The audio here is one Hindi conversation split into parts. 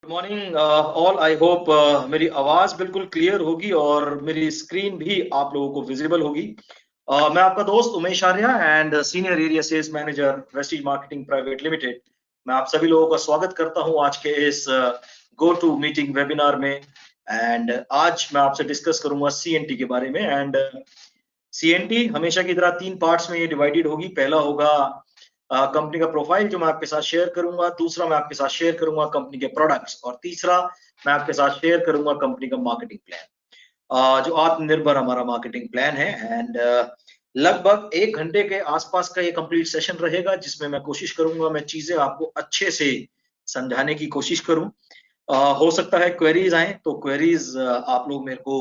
Good morning all. I hope मेरी आवाज बिल्कुल क्लियर होगी और मेरी स्क्रीन भी आप लोगों को विजिबल होगी। मैं आपका दोस्त Umesh Arya and senior area sales manager Vestige marketing private limited. मैं आप सभी लोगों का स्वागत करता हूं आज के इस गो टू मीटिंग वेबिनार में। एंड आज मैं आपसे डिस्कस करूंगा सीएनटी के बारे में। एंड सीएनटी हमेशा की तरह 3 पार्ट्स में ये डिवाइडेड होगी। पहला होगा कंपनी का प्रोफाइल जो मैं आपके साथ शेयर करूंगा, दूसरा मैं आपके साथ शेयर करूंगा कंपनी के प्रोडक्ट्स, और तीसरा मैं आपके साथ शेयर करूंगा कंपनी का मार्केटिंग प्लान, जो आत्मनिर्भर हमारा मार्केटिंग प्लान है। एंड लगभग 1 घंटे के आसपास का ये कंप्लीट सेशन रहेगा, जिसमें मैं कोशिश करूंगा मैं चीजें आपको अच्छे से समझाने की कोशिश करूं। हो सकता है क्वेरीज आए, तो क्वेरीज आप लोग मेरे को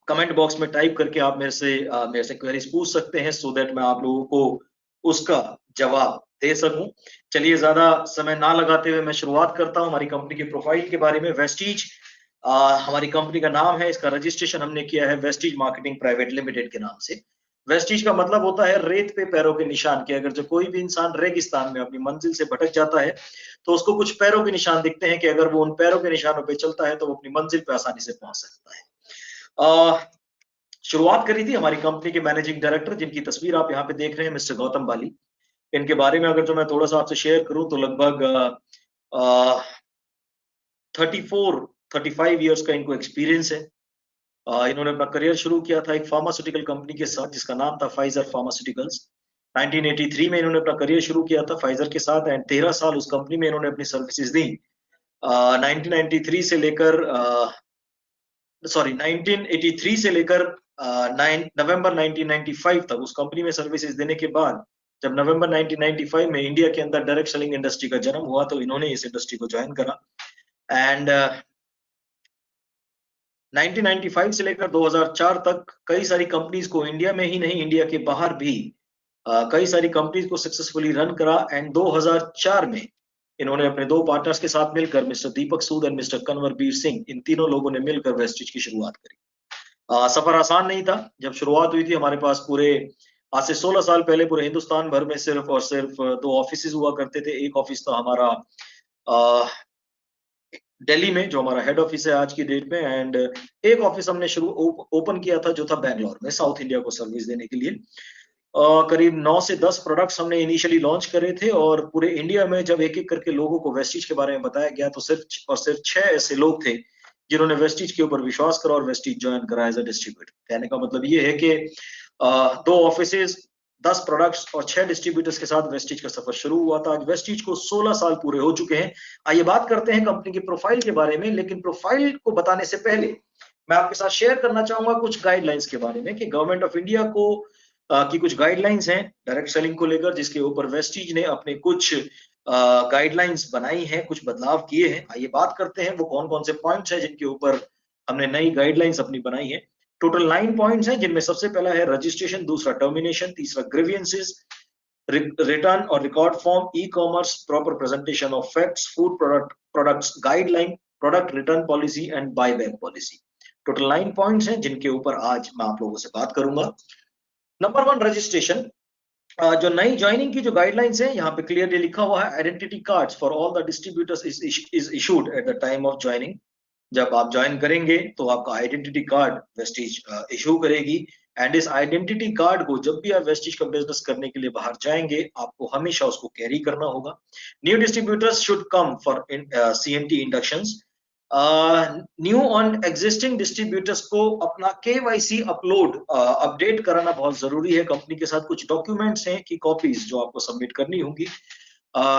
कमेंट बॉक्स में टाइप करके आप मेरे से क्वेरीज पूछ सकते हैं, सो दैट मैं आप लोगों को उसका जवाब दे सकूं। चलिए ज्यादा समय ना लगाते हुए मैं शुरुआत करता हूं हमारी कंपनी के प्रोफाइल के बारे में। वेस्टीज हमारी कंपनी का नाम है, इसका रजिस्ट्रेशन हमने किया है वेस्टीज मार्केटिंग प्राइवेट लिमिटेड के नाम से। वेस्टीज का मतलब होता है रेत पे पैरों के निशान के। अगर जो कोई भी इंसान रेगिस्तान में अपनी मंजिल से भटक जाता है तो उसको कुछ पैरों के निशान दिखते हैं कि अगर वो उन पैरों के निशानों पे चलता है तो वो अपनी मंजिल पे आसानी से पहुंच सकता है। शुरुआत करी थी हमारी कंपनी के मैनेजिंग डायरेक्टर, जिनकी तस्वीर आप यहाँ पे देख रहे हैं, मिस्टर गौतम बाली। इनके बारे में अगर जो मैं थोड़ा सा आपसे शेयर करूं तो लगभग 35 ईयर्स का इनको एक्सपीरियंस है। इन्होंने अपना करियर शुरू किया था एक फार्मास्यूटिकल कंपनी के साथ जिसका नाम था फाइजर फार्मास्यूटिकल्स। 1983 में इन्होंने अपना करियर शुरू किया था फाइजर के साथ, एंड 13 साल उस कंपनी में इन्होंने अपनी सर्विसेज दी। 1993 से लेकर 1983 से लेकर नवंबर 1995 तक उस कंपनी में सर्विसेज देने के बाद, जब नवंबर 1995 में इंडिया के अंदर डायरेक्ट सेलिंग इंडस्ट्री का जन्म हुआ, तो इन्होंने इस इंडस्ट्री को ज्वाइन करा। एंड 1995 से लेकर 2004 तक कई सारी कंपनीज को इंडिया में ही नहीं, इंडिया के बाहर भी कई सारी कंपनीज को सक्सेसफुली रन करा। एंड 2004 में इन्होंने अपने 2 पार्टनर्स के साथ मिलकर, mister Deepak Sood and mister Kanwarveer Singh, इन तीनों लोगों ने मिलकर वेस्टीज की शुरुआत करी। सफर आसान नहीं था। जब शुरुआत हुई थी हमारे पास पूरे आज से 16 साल पहले पूरे हिंदुस्तान भर में सिर्फ और सिर्फ 2 ऑफिसेज हुआ करते थे। एक ऑफिस था हमारा दिल्ली में, जो हमारा हेड ऑफिस है आज की डेट में, एंड एक ऑफिस हमने ओपन किया था जो था बैंगलोर में, साउथ इंडिया को सर्विस देने के लिए। करीब 9 से 10 प्रोडक्ट्स हमने इनिशियली लॉन्च करे थे, और पूरे इंडिया में जब एक एक करके लोगों को वेस्टीज के बारे में बताया गया तो सिर्फ और सिर्फ 6 ऐसे लोग थे जिन्होंने वेस्टीज के ऊपर विश्वास करा और वेस्टीज ज्वाइन करा एज अ डिस्ट्रीब्यूटर। कहने का मतलब ये है कि 2 ऑफिसेज, 10 प्रोडक्ट्स और 6 डिस्ट्रीब्यूटर्स के साथ वेस्टीज का सफर शुरू हुआ था। आज वेस्टीज को 16 साल पूरे हो चुके हैं। आइए बात करते हैं कंपनी के प्रोफाइल के बारे में, लेकिन प्रोफाइल को बताने से पहले मैं आपके साथ शेयर करना चाहूंगा कुछ गाइडलाइंस के बारे में कि गवर्नमेंट ऑफ इंडिया को की कुछ गाइडलाइंस हैं डायरेक्ट सेलिंग को लेकर, जिसके ऊपर वेस्टीज ने अपने कुछ गाइडलाइंस बनाई हैं, कुछ बदलाव किए हैं। आइए बात करते हैं वो कौन कौन से पॉइंट्स हैं जिनके ऊपर हमने नई गाइडलाइंस अपनी बनाई है। टोटल 9 पॉइंट्स हैं, जिनमें सबसे पहला है रजिस्ट्रेशन, दूसरा टर्मिनेशन, तीसरा ग्रीवियंसेस, रिटर्न और record form, e commerce, proper presentation of facts, food products guideline, product return policy and buyback policy. Total 9 points हैं जिनके ऊपर आज मैं आप लोगों से बात करूंगा। Number 1, registration. जो नई ज्वाइनिंग की जो गाइडलाइंस है, यहाँ पे क्लियरली लिखा हुआ है identity cards for all the distributors is issued at the time of joining. जब आप ज्वाइन करेंगे तो आपका आइडेंटिटी कार्ड वेस्टीज इशू करेगी, एंड इस आइडेंटिटी कार्ड को जब भी आप वेस्टीज का बिजनेस करने के लिए बाहर जाएंगे आपको हमेशा उसको कैरी करना होगा। New distributors should come for CNT inductions. New on existing distributors को अपना केवाईसी अपडेट कराना बहुत जरूरी है। कंपनी के साथ कुछ डॉक्यूमेंट्स हैं की कॉपीज जो आपको सबमिट करनी होंगी।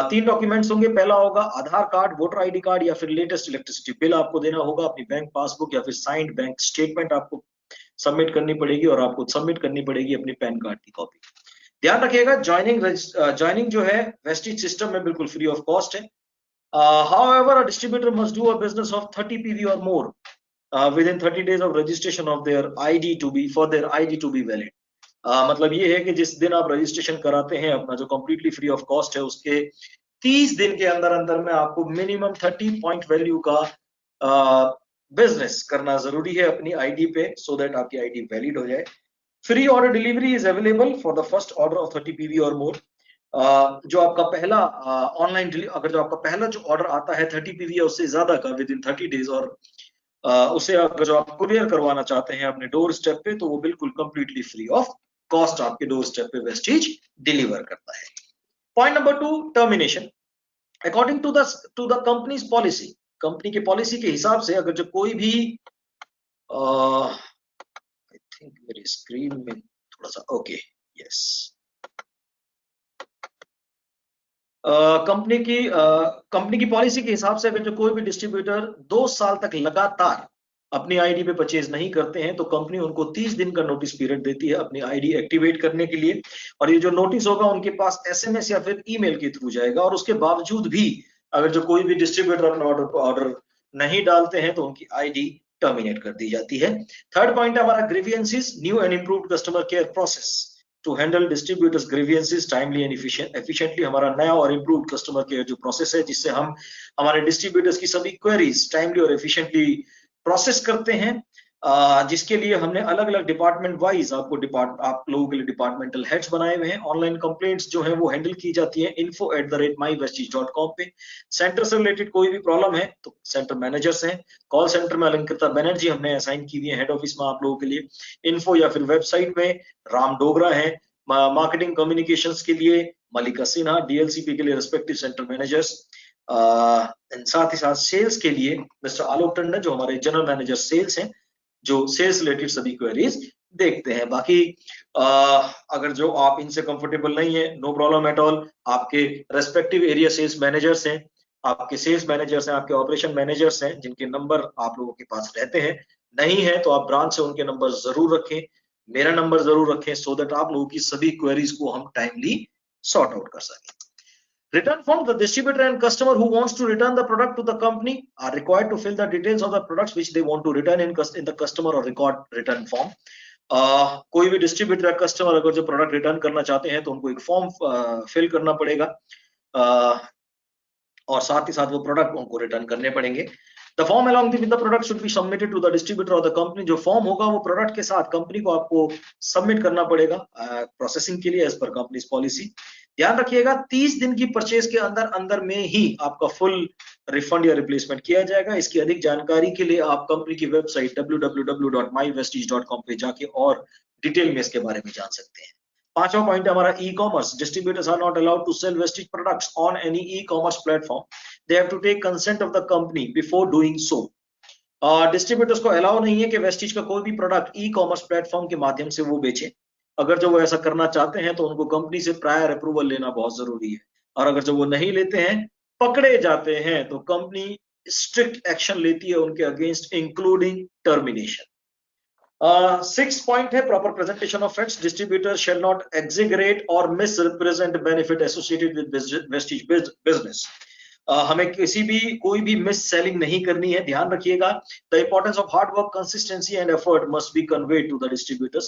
3 डॉक्यूमेंट्स होंगे। पहला होगा आधार कार्ड, वोटर आईडी कार्ड या फिर लेटेस्ट इलेक्ट्रिसिटी बिल आपको देना होगा, अपनी बैंक पासबुक या फिर साइंड बैंक स्टेटमेंट आपको सबमिट करनी पड़ेगी, और आपको सबमिट करनी पड़ेगी अपनी पैन कार्ड की कॉपी। ध्यान रखिएगा ज्वाइनिंग जो है वेस्टीज सिस्टम में बिल्कुल फ्री ऑफ कॉस्ट है। However, a distributor must do a business of 30 PV or more within 30 days of registration of their ID to be valid. मतलब ये है कि जिस दिन आप रजिस्ट्रेशन कराते हैं अपना, जो कंप्लीटली फ्री ऑफ कॉस्ट है, उसके 30 दिन के अंदर अंदर में आपको मिनिमम 30 पॉइंट वैल्यू का बिजनेस करना जरूरी है अपनी आईडी पे, सो दैट आपकी आईडी वैलिड हो जाए। Free order delivery is available for the first order of 30 PV और मोर। जो आपका पहला ऑनलाइन अगर जो आपका पहला जो ऑर्डर आता है 30 पीवी या उससे ज्यादा का विद इन 30 डेज, और उसे अगर जो आप कुरियर करवाना चाहते हैं अपने डोर स्टेप पे, तो वो बिल्कुल कंप्लीटली फ्री ऑफ कॉस्ट आपके डोर स्टेप पे वेस्टीज डिलीवर करता है। Point number 2, termination. According to the company's policy, company की पॉलिसी के हिसाब से अगर जो कोई भी आई थिंक मेरी स्क्रीन में थोड़ा सा ओके यस कंपनी की पॉलिसी के हिसाब से अगर जो कोई भी डिस्ट्रीब्यूटर 2 साल तक लगातार अपनी आईडी पे परचेज नहीं करते हैं तो कंपनी उनको 30 दिन का नोटिस पीरियड देती है अपनी आईडी एक्टिवेट करने के लिए, और ये जो नोटिस होगा उनके पास एसएमएस या फिर ईमेल के थ्रू जाएगा। और उसके बावजूद भी अगर जो कोई भी डिस्ट्रीब्यूटर अपना ऑर्डर नहीं डालते हैं तो उनकी आईडी टर्मिनेट कर दी जाती है। थर्ड पॉइंट है हमारा grievances, new and improved customer care process to handle distributors grievances timely and efficiently. हमारा नया और इंप्रूव्ड कस्टमर केयर जो प्रोसेस है जिससे हम हमारे डिस्ट्रीब्यूटर्स की सभी क्वेरीज टाइमली और एफिशिएंटली प्रोसेस करते हैं, जिसके लिए हमने अलग अलग डिपार्टमेंट वाइज आप लोगों के लिए डिपार्टमेंटल हेड्स बनाए हुए हैं। ऑनलाइन कंप्लेंट्स जो है वो हैंडल की जाती है info@mywestige.com पे। सेंटर से रिलेटेड कोई भी प्रॉब्लम है तो सेंटर मैनेजर्स हैं। कॉल सेंटर में अलंकृता बनर्जी हमने असाइन की हुई है हेड ऑफिस में आप लोगों के लिए। इन्फो या फिर वेबसाइट में राम डोगरा है। मार्केटिंग कम्युनिकेशंस के लिए मलिका सिन्हा, डीएलसीपी के लिए रिस्पेक्टिव सेंटर मैनेजर्स, साथ ही साथ सेल्स के लिए मिस्टर आलोक टंडन जो हमारे जनरल मैनेजर सेल्स हैं, जो सेल्स रिलेटेड सभी क्वेरीज देखते हैं। बाकी अगर जो आप इनसे कंफर्टेबल नहीं है, नो प्रॉब्लम एट ऑल, आपके रेस्पेक्टिव एरिया सेल्स मैनेजर्स हैं, आपके सेल्स मैनेजर्स हैं, आपके ऑपरेशन मैनेजर्स हैं जिनके नंबर आप लोगों के पास रहते हैं। नहीं है तो आप ब्रांच से उनके नंबर जरूर रखें, मेरा नंबर जरूर रखें, सो दैट आप लोगों की सभी क्वेरीज को हम टाइमली सॉर्ट आउट कर सकें। Return form: the distributor and customer who wants to return the product to the company are required to fill the details of the products which they want to return in the customer or record return form. कोई भी डिस्ट्रीब्यूटर या कस्टमर अगर जो प्रोडक्ट रिटर्न करना चाहते हैं तो उनको एक फॉर्म फिल करना पड़ेगा, और साथ ही साथ वो प्रोडक्ट उनको रिटर्न करने पड़ेंगे। The form along with the product should be submitted to the distributor or the company. जो फॉर्म होगा वो प्रोडक्ट के साथ कंपनी को आपको सबमिट करना पड़ेगा प्रोसेसिंग के लिए एज पर कंपनीज पॉलिसी। ध्यान रखिएगा 30 दिन की परचेज के अंदर में ही आपका फुल रिफंड या रिप्लेसमेंट किया जाएगा। इसकी अधिक जानकारी के लिए आप कंपनी की वेबसाइट www.mywestige.com पे जाके और डिटेल में इसके बारे में जान सकते हैं। पांचवा पॉइंट हमारा e commerce. Distributors are not allowed to sell Vestige products on any e commerce platform. They have to take consent of the company before doing so. Distributors को अलाउ नहीं है कि वेस्टीज का कोई भी प्रोडक्ट ई कॉमर्स प्लेटफॉर्म के माध्यम से वो बेचे। अगर जो वो ऐसा करना चाहते हैं तो उनको कंपनी से प्रायर अप्रूवल लेना बहुत जरूरी है, और अगर जो वो नहीं लेते हैं, पकड़े जाते हैं, तो कंपनी स्ट्रिक्ट एक्शन लेती है उनके against including termination. 6th point है proper presentation of facts. Distributor shall not exaggerate और misrepresent benefit associated with Vestige business. हमें कोई भी मिस सेलिंग नहीं करनी है। ध्यान रखिएगा the importance of hard work, consistency and effort must be conveyed to the distributors.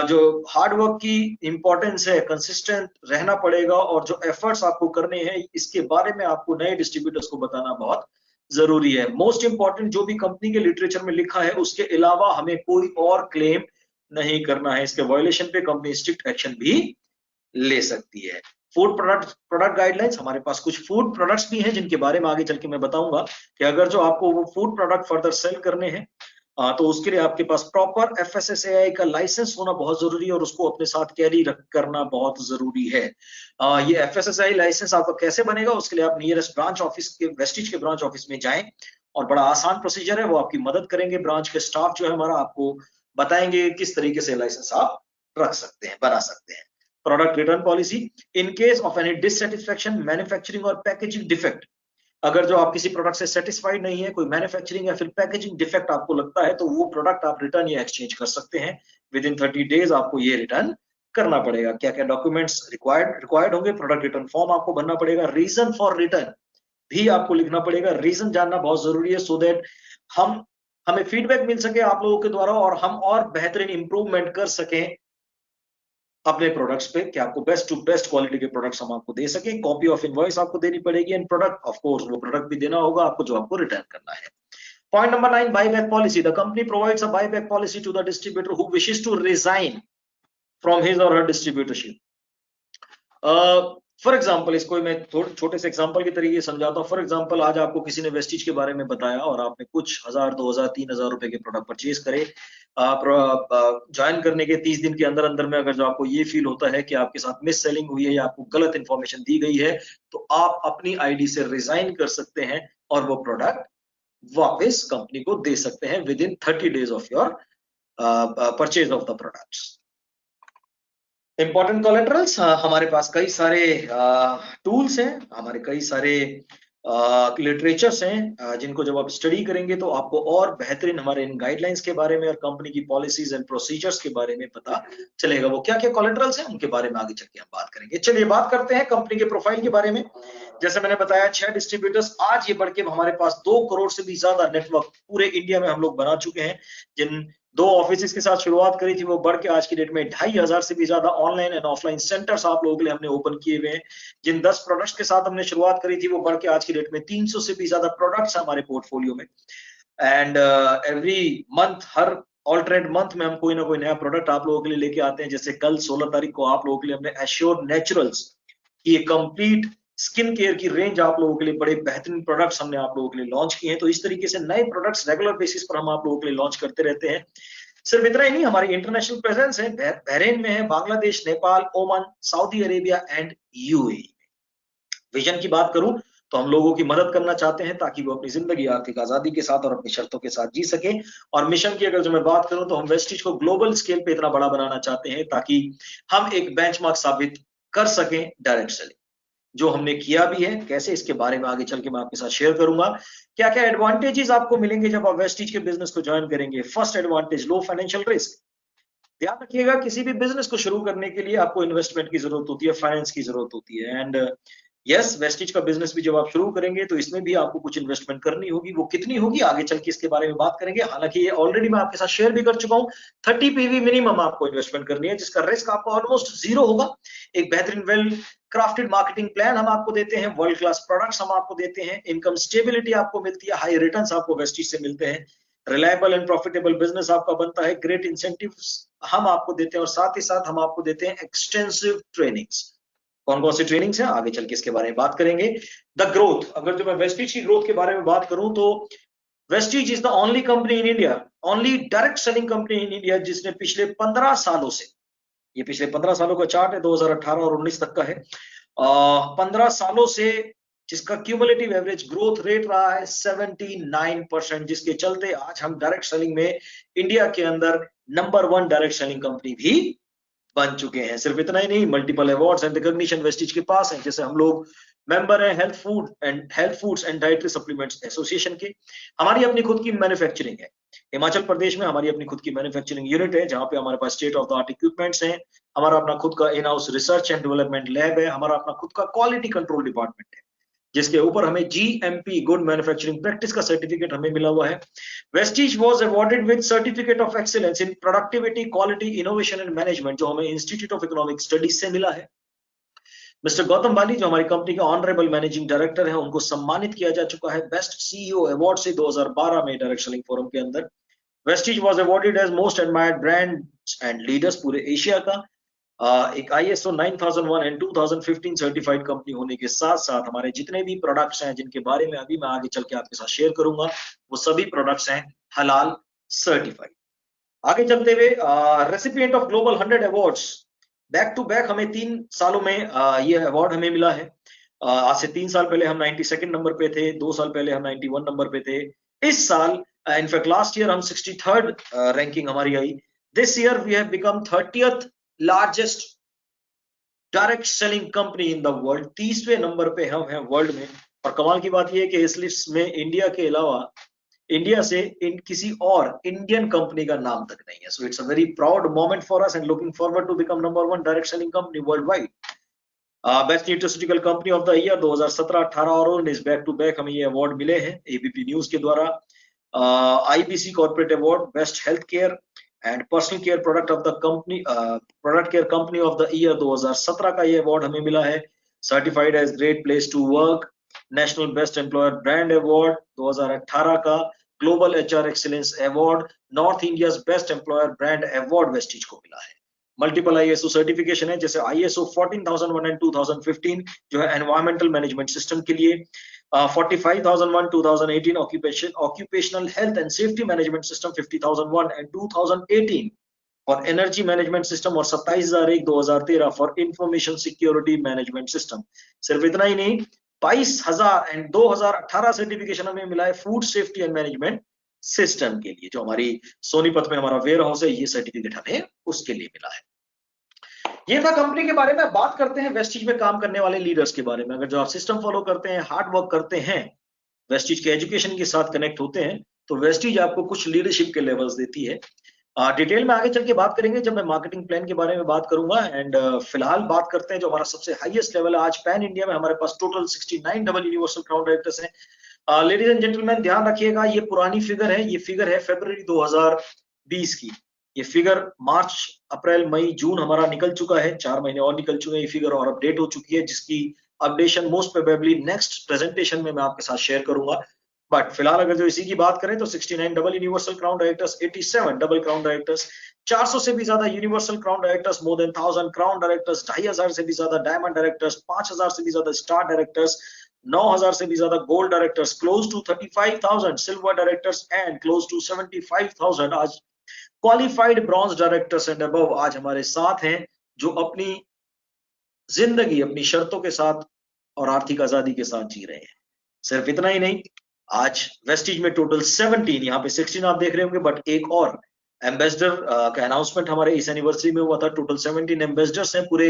जो हार्ड वर्क की इंपॉर्टेंस है, कंसिस्टेंट रहना पड़ेगा, और जो एफर्ट्स आपको करने हैं इसके बारे में आपको नए डिस्ट्रीब्यूटर्स को बताना बहुत जरूरी है। मोस्ट इंपॉर्टेंट जो भी कंपनी के लिटरेचर में लिखा है उसके अलावा हमें कोई और क्लेम नहीं करना है। इसके वायलेशन पे कंपनी स्ट्रिक्ट एक्शन भी ले सकती है। फूड प्रोडक्ट गाइडलाइंस, हमारे पास कुछ फूड प्रोडक्ट्स भी हैं जिनके बारे में आगे चल के मैं बताऊंगा कि अगर जो आपको वो फूड प्रोडक्ट फर्दर सेल करने हैं तो उसके लिए आपके पास प्रॉपर FSSAI का लाइसेंस होना बहुत जरूरी है, और उसको अपने साथ कैरी करना बहुत जरूरी है। ये FSSAI लाइसेंस आपका कैसे बनेगा, उसके लिए आप नियरेस्ट ब्रांच ऑफिस के, वेस्टीज के ब्रांच ऑफिस में जाएं, और बड़ा आसान प्रोसीजर है, वो आपकी मदद करेंगे। ब्रांच के स्टाफ जो है हमारा आपको बताएंगे किस तरीके से लाइसेंस आप रख सकते हैं, बना सकते हैं। Product return policy: in case of any dissatisfaction, manufacturing और पैकेजिंग डिफेक्ट, अगर जो आप किसी प्रोडक्ट से सेटिस्फाइड नहीं है, कोई मैन्युफैक्चरिंग या फिर पैकेजिंग डिफेक्ट आपको लगता है, तो वो प्रोडक्ट आप रिटर्न या एक्सचेंज कर सकते हैं। विद इन 30 डेज आपको ये रिटर्न करना पड़ेगा। क्या क्या डॉक्यूमेंट्स रिक्वायर्ड होंगे? प्रोडक्ट रिटर्न फॉर्म आपको भरना पड़ेगा, रीजन फॉर रिटर्न भी आपको लिखना पड़ेगा। रीजन जानना बहुत जरूरी है, सो दैट हमें फीडबैक मिल सके आप लोगों के द्वारा, और हम और बेहतरीन इंप्रूवमेंट कर सकें अपने प्रोडक्ट्स पे, कि आपको बेस्ट टू बेस्ट क्वालिटी के प्रोडक्ट्स हम आपको दे सकें। कॉपी ऑफ इनवॉइस आपको देनी पड़ेगी, एंड प्रोडक्ट ऑफ कोर्स वो प्रोडक्ट भी देना होगा आपको जो आपको रिटर्न करना है। Point number 9, buyback policy. The company provides a buyback policy to the distributor who wishes to resign from his or her distributorship. For example इसको मैं थोड़े छोटे से एग्जाम्पल के तरीके समझाता हूँ। फॉर एग्जाम्पल आज आपको किसी ने वेस्टिज के बारे में बताया और आपने कुछ 1000, 2000, 3000 रुपए के प्रोडक्ट परचेज करे। ज्वाइन करने के 30 दिन के अंदर अंदर में अगर जो आपको ये फील होता है कि आपके साथ मिस सेलिंग हुई है या आपको गलत इंफॉर्मेशन दी गई है, तो आप अपनी आईडी से रिजाइन कर सकते हैं और वो प्रोडक्ट वापस कंपनी को दे सकते हैं within 30 days of your purchase of the products. Important collaterals, हमारे पास कई सारे टूल्स हैं, हमारे कई सारे लिटरेचर्स हैं जिनको जब आप स्टडी करेंगे तो आपको और बेहतरीन हमारे इन गाइडलाइंस के बारे में और कंपनी की पॉलिसीज एंड प्रोसीजर्स के बारे में पता चलेगा। वो क्या क्या कोलेटरल्स हैं उनके बारे में आगे चल के हम बात करेंगे। चलिए बात करते हैं कंपनी के प्रोफाइल के बारे में। जैसे मैंने बताया 6 डिस्ट्रीब्यूटर्स, आज ये बढ़ के हमारे पास 2 करोड़ से भी ज्यादा नेटवर्क पूरे इंडिया में हम लोग बना चुके हैं। जिन 2 ऑफिस के साथ शुरुआत करी थी वो बढ़ के आज की डेट में 2500 से भी ज्यादा ऑनलाइन एंड ऑफलाइन सेंटर्स आप लोगों के लिए हमने ओपन किए हुए हैं। जिन 10 प्रोडक्ट्स के साथ हमने शुरुआत करी थी वो बढ़ के आज की डेट में 300 से भी ज्यादा प्रोडक्ट्स हमारे पोर्टफोलियो में। And every month, her alternate month में हम कोई ना कोई नया प्रोडक्ट आप लोगों के लिए लेके आते हैं। जैसे कल 16 तारीख को आप लोगों के लिए हमने एश्योर नेचुरल्स की एक कंप्लीट स्किन केयर की रेंज आप लोगों के लिए बड़े बेहतरीन प्रोडक्ट्स हमने आप लोगों के लिए लॉन्च किए हैं। तो इस तरीके से नए प्रोडक्ट्स रेगुलर बेसिस पर हम आप लोगों के लिए लॉन्च करते रहते हैं। सिर्फ इतना ही नहीं, हमारी इंटरनेशनल प्रेजेंस है, बहरीन में है, Bangladesh, Nepal, Oman, Saudi Arabia and UAE. Vision की बात करूं तो हम लोगों की मदद करना चाहते हैं ताकि वो अपनी जिंदगी आर्थिक आजादी के साथ और अपनी शर्तों के साथ जी सके। और मिशन की अगर जो मैं बात करूं तो हम वेस्टिज को ग्लोबल स्केल पे इतना बड़ा बनाना चाहते हैं ताकि हम एक बेंचमार्क साबित कर सकें डायरेक्ट सेलिंग, जो हमने किया भी है। कैसे, इसके बारे में आगे चल के मैं आपके साथ शेयर करूंगा। क्या क्या एडवांटेजेस आपको मिलेंगे जब आप वेस्टिज के बिजनेस को ज्वाइन करेंगे। फर्स्ट एडवांटेज, लो फाइनेंशियल रिस्क। ध्यान रखिएगा, किसी भी बिजनेस को शुरू करने के लिए आपको इन्वेस्टमेंट की जरूरत होती है, फाइनेंस की जरूरत होती है। एंड यस, वेस्टिज का बिजनेस भी जब आप शुरू करेंगे तो इसमें भी आपको कुछ इन्वेस्टमेंट करनी होगी। वो कितनी होगी आगे चल के इसके बारे में बात करेंगे। हालांकि ये ऑलरेडी मैं आपके साथ शेयर भी कर चुका हूं। 30 पीवी मिनिमम आपको इन्वेस्टमेंट करनी है, जिसका रिस्क आपको ऑलमोस्ट जीरो होगा। एक बेहतरीन वेल क्राफ्टेड मार्केटिंग प्लान हम आपको देते हैं, वर्ल्ड क्लास प्रोडक्ट्स हम आपको देते हैं, इनकम स्टेबिलिटी आपको मिलती है, हाई रिटर्न्स आपको वेस्टिज से मिलते हैं, रिलायबल एंड प्रॉफिटेबल बिजनेस आपका बनता है, ग्रेट इंसेंटिव्स हम आपको देते हैं और साथ ही साथ हम आपको देते हैं एक्सटेंसिव ट्रेनिंग्स। कौन कौन सी ट्रेनिंग्स हैं आगे चल के इसके बारे में बात करेंगे। द ग्रोथ, अगर जो मैं वेस्टिज की ग्रोथ के बारे में बात करूं तो Vestige is the only company in India, only direct selling company in India जिसने पिछले 15 सालों से, ये पिछले 15 सालों का चार्ट है, 2018 और 19 तक का है, 15 सालों से जिसका क्यूमुलेटिव एवरेज ग्रोथ रेट रहा है 79%, जिसके चलते आज हम डायरेक्ट सेलिंग में इंडिया के अंदर नंबर 1 डायरेक्ट सेलिंग कंपनी भी बन चुके हैं। सिर्फ इतना ही नहीं, multiple awards and recognition Vestige के पास हैं। जैसे हम लोग मेंबर हैं health foods and dietary supplements association के। हमारी अपनी खुद की मैन्युफैक्चरिंग है, हिमाचल प्रदेश में हमारी अपनी खुद की मैन्युफैक्चरिंग यूनिट है जहां पे हमारे पास state of the art equipments हैं। हमारा अपना खुद का in house research and development lab है। हमारा अपना खुद का क्वालिटी कंट्रोल डिपार्टमेंट है जिसके ऊपर हमें जीएमपी गुड मैन्युफैक्चरिंग प्रैक्टिस का सर्टिफिकेट हमें मिला हुआ है। Vestige was awarded with certificate of excellence in productivity, quality, innovation and management, जो हमें इंस्टीट्यूट ऑफ इकोनॉमिक स्टडीज से मिला है। मिस्टर गौतम बाली जो हमारी कंपनी के ऑनरेबल मैनेजिंग डायरेक्टर हैं, उनको सम्मानित किया जा चुका है बेस्ट सीईओ अवार्ड से 2012 में डायरेक्ट सेलिंग फोरम के अंदर। Vestige was awarded as most admired brands and leaders पूरे एशिया का। एक ISO 9001 एंड 2015 सर्टिफाइड कंपनी होने के साथ साथ हमारे जितने भी प्रोडक्ट्स हैं जिनके बारे में अभी मैं आगे चल के आपके साथ शेयर करूंगा, वो सभी प्रोडक्ट्स हैं हलाल सर्टिफाइड। आगे चलते हुए recipient of global 100 awards, back to back हमें 3 सालों में ये अवार्ड हमें मिला है। आज से 3 साल पहले हम 92nd नंबर पे थे, 2 साल पहले हम 91 नंबर पे थे। इस साल इनफैक्ट लास्ट ईयर हम 63rd रैंकिंग हमारी आई। This year we have become 30th largest direct selling company in the world. 30वें नंबर पे हम हैं वर्ल्ड में। और कमाल की बात यह है कि इस लिस्ट में इंडिया के अलावा इंडिया से किसी और इंडियन कंपनी का नाम तक नहीं है। So it's a very proud moment for us and looking forward to become number 1 direct selling company world wide. Best nutraceutical company of the year 2017, 18 और 19 बैक टू बैक हमें ये अवार्ड मिले हैं ABP न्यूज के द्वारा। IBC corporate award best health care and personal care product of the company, product care company of the year 2017 का ये अवार्ड हमें मिला है। Certified as great place to work, national best employer brand award 2018 का, global HR excellence award, north India's best employer brand award Vestige को मिला है। मल्टीपल ISO सर्टिफिकेशन है, जैसे ISO 14001 एंड 2015 जो है एनवायरमेंटल मैनेजमेंट सिस्टम के लिए, 45,001 2018 occupational health and safety management system 50,001 and 2018 for energy management system, और 27,001 2013 for information security management system. सिर्फ इतना ही नहीं, 22,000 एंड 2018 सर्टिफिकेशन हमें मिला है food safety and management system के लिए, जो हमारी सोनीपत में हमारा वेयर हाउस है, ये सर्टिफिकेट हमें उसके लिए मिला है। ये था कंपनी के बारे में। बात करते हैं वेस्टीज में काम करने वाले लीडर्स के बारे में। अगर जो आप सिस्टम फॉलो करते हैं, हार्ड वर्क करते हैं, वेस्टीज के एजुकेशन के साथ कनेक्ट होते हैं, तो वेस्टीज आपको कुछ लीडरशिप के लेवल्स देती है। डिटेल में आगे चल के बात करेंगे जब मैं मार्केटिंग प्लान के बारे में बात करूंगा। एंड फिलहाल बात करते हैं जो हमारा सबसे हाईएस्ट लेवल है आज पैन इंडिया में, हमारे पास total 69 double universal crown directors हैं। लेडीज एंड जेंटलमैन ध्यान रखिएगा, ये पुरानी फिगर है, ये फिगर है फरवरी 2020 की। ये फिगर मार्च, अप्रैल, मई, जून हमारा निकल चुका है, 4 महीने और निकल चुके हैं, ये फिगर और अपडेट हो चुकी है, जिसकी updation most probably next presentation में मैं आपके साथ शेयर करूंगा। बट फिलहाल अगर जो इसी की बात करें तो 69 double universal crown directors, 87 double crown directors, 400 से भी ज्यादा universal crown directors, more than 1000 crown directors, 2,500 से भी ज्यादा डायमंड डायरेक्टर्स, 5,000 से भी ज्यादा स्टार डायरेक्टर्स, 9,000 से भी ज्यादा gold directors, close to 35,000 silver directors and close to 75,000 आज qualified bronze directors and above आज हमारे साथ हैं, जो अपनी जिंदगी अपनी शर्तों के साथ और आर्थिक आजादी के साथ जी रहे हैं। सिर्फ इतना ही नहीं, आज वेस्टीज में टोटल 17, यहाँ पे 16 आप देख रहे होंगे, बट एक और एम्बेसडर का अनाउंसमेंट हमारे इस एनिवर्सरी में हुआ था। टोटल 17 एम्बेसडर्स हैं पूरे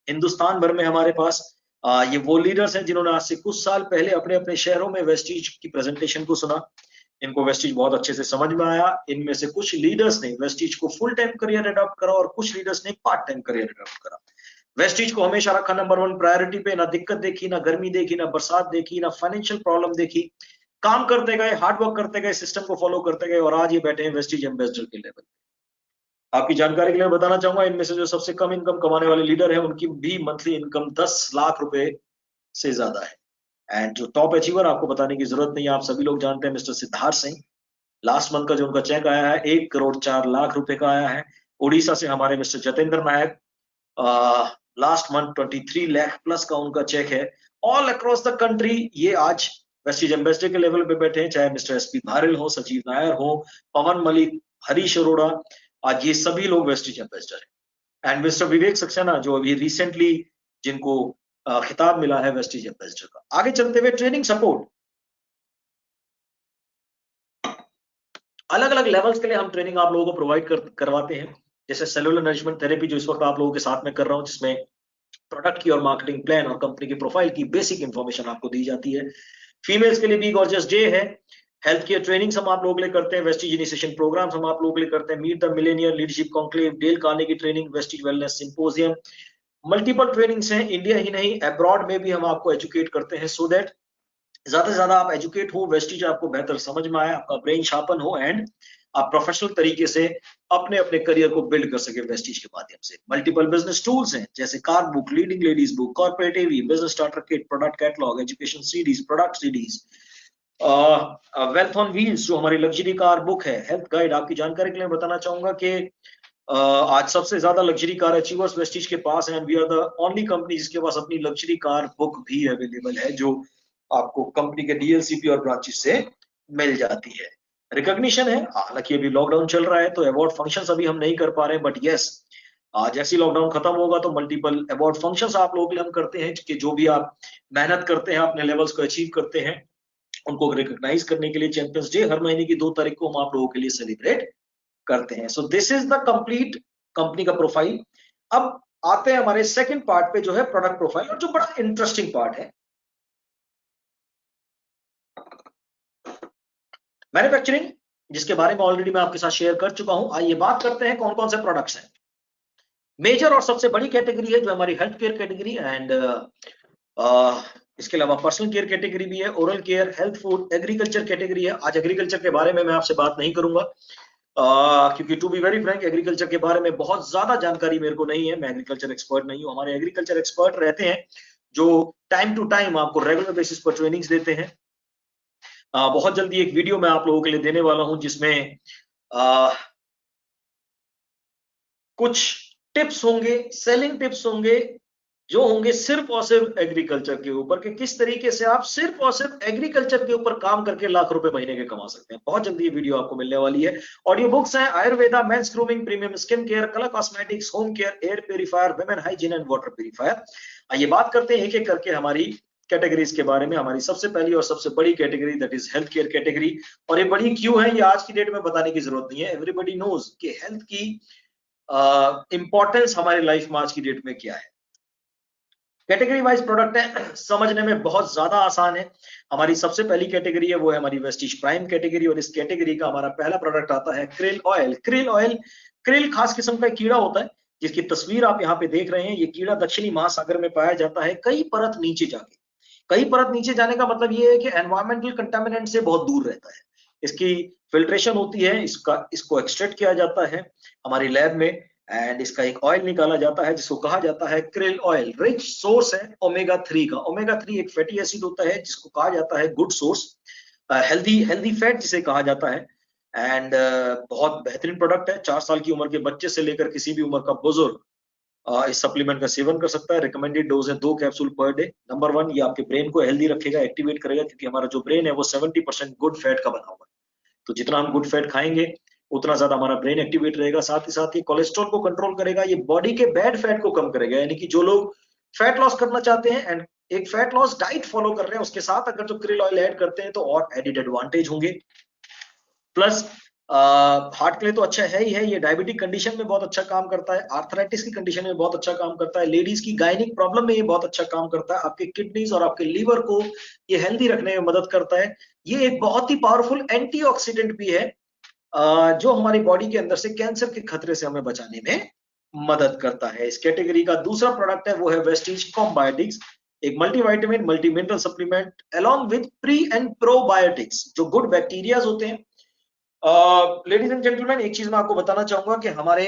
हिंदुस्तान भर में हमारे पास। ये वो लीडर्स हैं जिन्होंने आज से कुछ साल पहले अपने अपने शहरों में वेस्टीज की प्रेजेंटेशन को सुना। इनको वेस्टीज बहुत अच्छे से समझ में आया। इनमें से कुछ लीडर्स ने वेस्टीज को फुल टाइम करियर अडॉप्ट करा और कुछ लीडर्स ने पार्ट टाइम करियर अडॉप्ट करा। वेस्टीज को हमेशा रखा नंबर 1 प्रायोरिटी पे, ना दिक्कत देखी, ना गर्मी देखी, ना बरसात देखी, ना फाइनेंशियल प्रॉब्लम देखी। काम करते गए, हार्ड वर्क करते गए, सिस्टम को फॉलो करते गए, और आज ये बैठे हैं वेस्टीज एम्बेसडर के लेवल पे। आपकी जानकारी के लिए बताना चाहूंगा, इनमें से जो सबसे कम इनकम कमाने वाले लीडर हैं, उनकी भी मंथली इनकम 10 लाख रुपए से ज्यादा है। एंड जो टॉप अचीवर, आपको बताने की जरूरत नहीं है, आप सभी लोग जानते हैं, mister Siddharth Singh. Last month का जो उनका चेक आया है 1 करोड़ 4 लाख रुपए का आया है। उड़ीसा से हमारे मिस्टर जतेंद्र नायक, लास्ट मंथ 23 लाख प्लस का उनका चेक है। ऑल अक्रॉस द कंट्री ये आज वेस्टीज एम्बेसडर के लेवल पे बैठे हैं, चाहे मिस्टर SP भारिल हो, सचिव नायर हो, पवन मलिक, हरीश अरोड़ा, आज ये सभी लोग वेस्टीज एम्बेसडर हैं। एंड मिस्टर विवेक सक्सेना जो अभी रिसेंटली जिनको खिताब मिला है वेस्टीज एम्बेसडर का। आगे चलते हुए ट्रेनिंग सपोर्ट, अलग अलग लेवल्स के लिए हम ट्रेनिंग आप लोगों को प्रोवाइड करवाते हैं। जैसे सेलुलर नरिशमेंट थेरेपी जो इस वक्त आप लोगों के साथ में कर रहा हूं, जिसमें प्रोडक्ट की और मार्केटिंग प्लान और कंपनी की प्रोफाइल की बेसिक इंफॉर्मेशन आपको दी जाती है। फीमेल्स के लिए बी गॉर्जियस डे है। हेल्थ केयर ट्रेनिंग्स हम आप लोगों के लिए करते हैं। वेस्टीज इनिशिएशन प्रोग्राम्स हम आप लोगों के लिए करते हैं। Meet the millionaire leadership conclave, Dale Carnegie training, Vestige wellness symposium, multiple trainings हैं। इंडिया ही नहीं, अब्रॉड में भी हम आपको एजुकेट करते हैं, सो दैट ज्यादा से ज्यादा आप एजुकेट हो, वेस्टीज आपको बेहतर समझ में आए, आपका ब्रेन शार्पन हो, एंड आप प्रोफेशनल तरीके से अपने अपने करियर को बिल्ड कर सके वेस्टीज के माध्यम से। मल्टीपल बिजनेस टूल्स हैं, जैसे car book, leading ladies book, corporate AV, business starter kit, product catalogue, education CDs, product CDs, wealth on wheels जो हमारी लग्जरी कार बुक है, हेल्थ गाइड। आपकी जानकारी के लिए बताना चाहूंगा कि आज सबसे ज्यादा लग्जरी कार अचीवर्स वेस्टीज के पास है, and we are the only company जिसके पास अपनी लग्जरी कार बुक भी अवेलेबल है, जो आपको कंपनी के DLCP और ब्रांचेस से मिल जाती है। रिकॉग्निशन है, हालांकि अभी लॉकडाउन चल रहा है तो अवार्ड फंक्शंस अभी हम नहीं कर पा रहे हैं, बट यस, जैसे ही लॉकडाउन खत्म होगा तो मल्टीपल अवार्ड फंक्शंस आप लोगों के लिए हम करते हैं, कि जो भी आप मेहनत करते हैं, अपने लेवल्स को अचीव करते हैं, उनको रिकॉग्नाइज करने के लिए चैंपियंस डे हर महीने की 2 तारीख को हम आप लोगों के लिए सेलिब्रेट करते हैं। सो this is the complete company का प्रोफाइल। अब आते हैं हमारे सेकंड पार्ट पे, जो है प्रोडक्ट प्रोफाइल, और जो बड़ा इंटरेस्टिंग पार्ट है मैन्युफैक्चरिंग, जिसके बारे में ऑलरेडी मैं आपके साथ शेयर कर चुका हूं। आइए बात करते हैं कौन कौन से प्रोडक्ट्स हैं। मेजर और सबसे बड़ी कैटेगरी है जो हमारी हेल्थ केयर कैटेगरी, एंड इसके अलावा पर्सनल केयर कैटेगरी भी है, oral care, health food, agriculture category है। आज एग्रीकल्चर के बारे में मैं आपसे बात नहीं करूंगा, क्योंकि to be very frank agriculture के बारे में बहुत ज्यादा जानकारी मेरे को नहीं है, मैं एग्रीकल्चर एक्सपर्ट नहीं हूं। हमारे एग्रीकल्चर एक्सपर्ट रहते हैं जो टाइम टू टाइम आपको रेगुलर बेसिस पर ट्रेनिंग्स देते हैं। बहुत जल्दी एक वीडियो मैं आप लोगों के लिए देने वाला हूं, जिसमें कुछ टिप्स होंगे, सेलिंग टिप्स होंगे, जो होंगे सिर्फ और सिर्फ एग्रीकल्चर के ऊपर, कि किस तरीके से आप सिर्फ और सिर्फ एग्रीकल्चर के ऊपर काम करके लाख रुपए महीने के कमा सकते हैं। बहुत जल्दी ये वीडियो आपको मिलने वाली है। ऑडियो बुक्स हैं Ayurveda, mains grooming, premium skin care, colour cosmetics, home care, air purifier, women hygiene and water purifier. आइए बात करते हैं एक एक करके हमारी कैटेगरीज के बारे में। हमारी सबसे पहली और सबसे बड़ी category that is health care category. और ये बड़ी क्यों है, ये आज की डेट में बताने की जरूरत नहीं है। एवरीबडी नोज कि हेल्थ की इंपॉर्टेंस हमारी लाइफ में आज की डेट में क्या है। कैटेगरी वाइज प्रोडक्ट है, समझने में बहुत ज्यादा आसान है। हमारी सबसे पहली कैटेगरी है वो है हमारी वेस्टीज प्राइम कैटेगरी, और इस कैटेगरी का हमारा पहला प्रोडक्ट आता है krill oil. Krill oil, krill खास किस्म का कीड़ा होता है जिसकी तस्वीर आप यहाँ पे देख रहे हैं। ये कीड़ा दक्षिणी महासागर में पाया जाता है, कई परत नीचे जाके। कई परत नीचे जाने का मतलब ये है कि एनवायरमेंटल कंटामिनेंट से बहुत दूर रहता है। इसकी फिल्ट्रेशन होती है, इसको एक्सट्रैक्ट किया जाता है हमारी लैब में, एंड इसका एक ऑयल निकाला जाता है जिसको कहा जाता है क्रिल ऑयल। रिच सोर्स है ओमेगा 3 का। ओमेगा 3 एक फैटी एसिड होता है जिसको कहा जाता है गुड सोर्स, हेल्दी फैट जिसे कहा जाता है। एंड बहुत बेहतरीन प्रोडक्ट है। 4 साल की उम्र के बच्चे से लेकर किसी भी उम्र का बुजुर्ग इस सप्लीमेंट का सेवन कर सकता है। रिकमेंडेड डोज है 2 कैप्सूल पर डे। नंबर 1, ये आपके ब्रेन को हेल्दी रखेगा, एक्टिवेट करेगा, क्योंकि हमारा जो ब्रेन है वो 70% गुड फैट का बना हुआ है। तो जितना हम गुड फैट खाएंगे उतना ज्यादा हमारा ब्रेन एक्टिवेट रहेगा। साथ ही साथ ये कोलेस्ट्रॉल को कंट्रोल करेगा, ये बॉडी के बैड फैट को कम करेगा। यानी कि जो लोग फैट लॉस करना चाहते हैं एंड एक फैट लॉस डाइट फॉलो कर रहे हैं, उसके साथ अगर जो क्रिल ऑयल ऐड करते हैं तो और एडिड एडवांटेज होंगे। प्लस हार्ट के लिए तो अच्छा है ही है, ये डायबिटिक कंडीशन में बहुत अच्छा काम करता है, आर्थराइटिस की कंडीशन में बहुत अच्छा काम करता है, लेडीज की गायनिक प्रॉब्लम में ये बहुत अच्छा काम करता है, आपके किडनीज और आपके लीवर को ये हेल्दी रखने में मदद करता है। ये एक बहुत ही पावरफुल एंटीऑक्सीडेंट भी है जो हमारी बॉडी के अंदर से कैंसर के खतरे से हमें बचाने में मदद करता है। इस कैटेगरी का दूसरा प्रोडक्ट है वो है वेस्टीज कॉम्बायोटिक्स, एक multivitamin multi mineral supplement along with pre and probiotics, जो गुड बैक्टीरियाज होते हैं। लेडीज एंड जेंटलमैन, एक चीज मैं आपको बताना चाहूंगा कि हमारे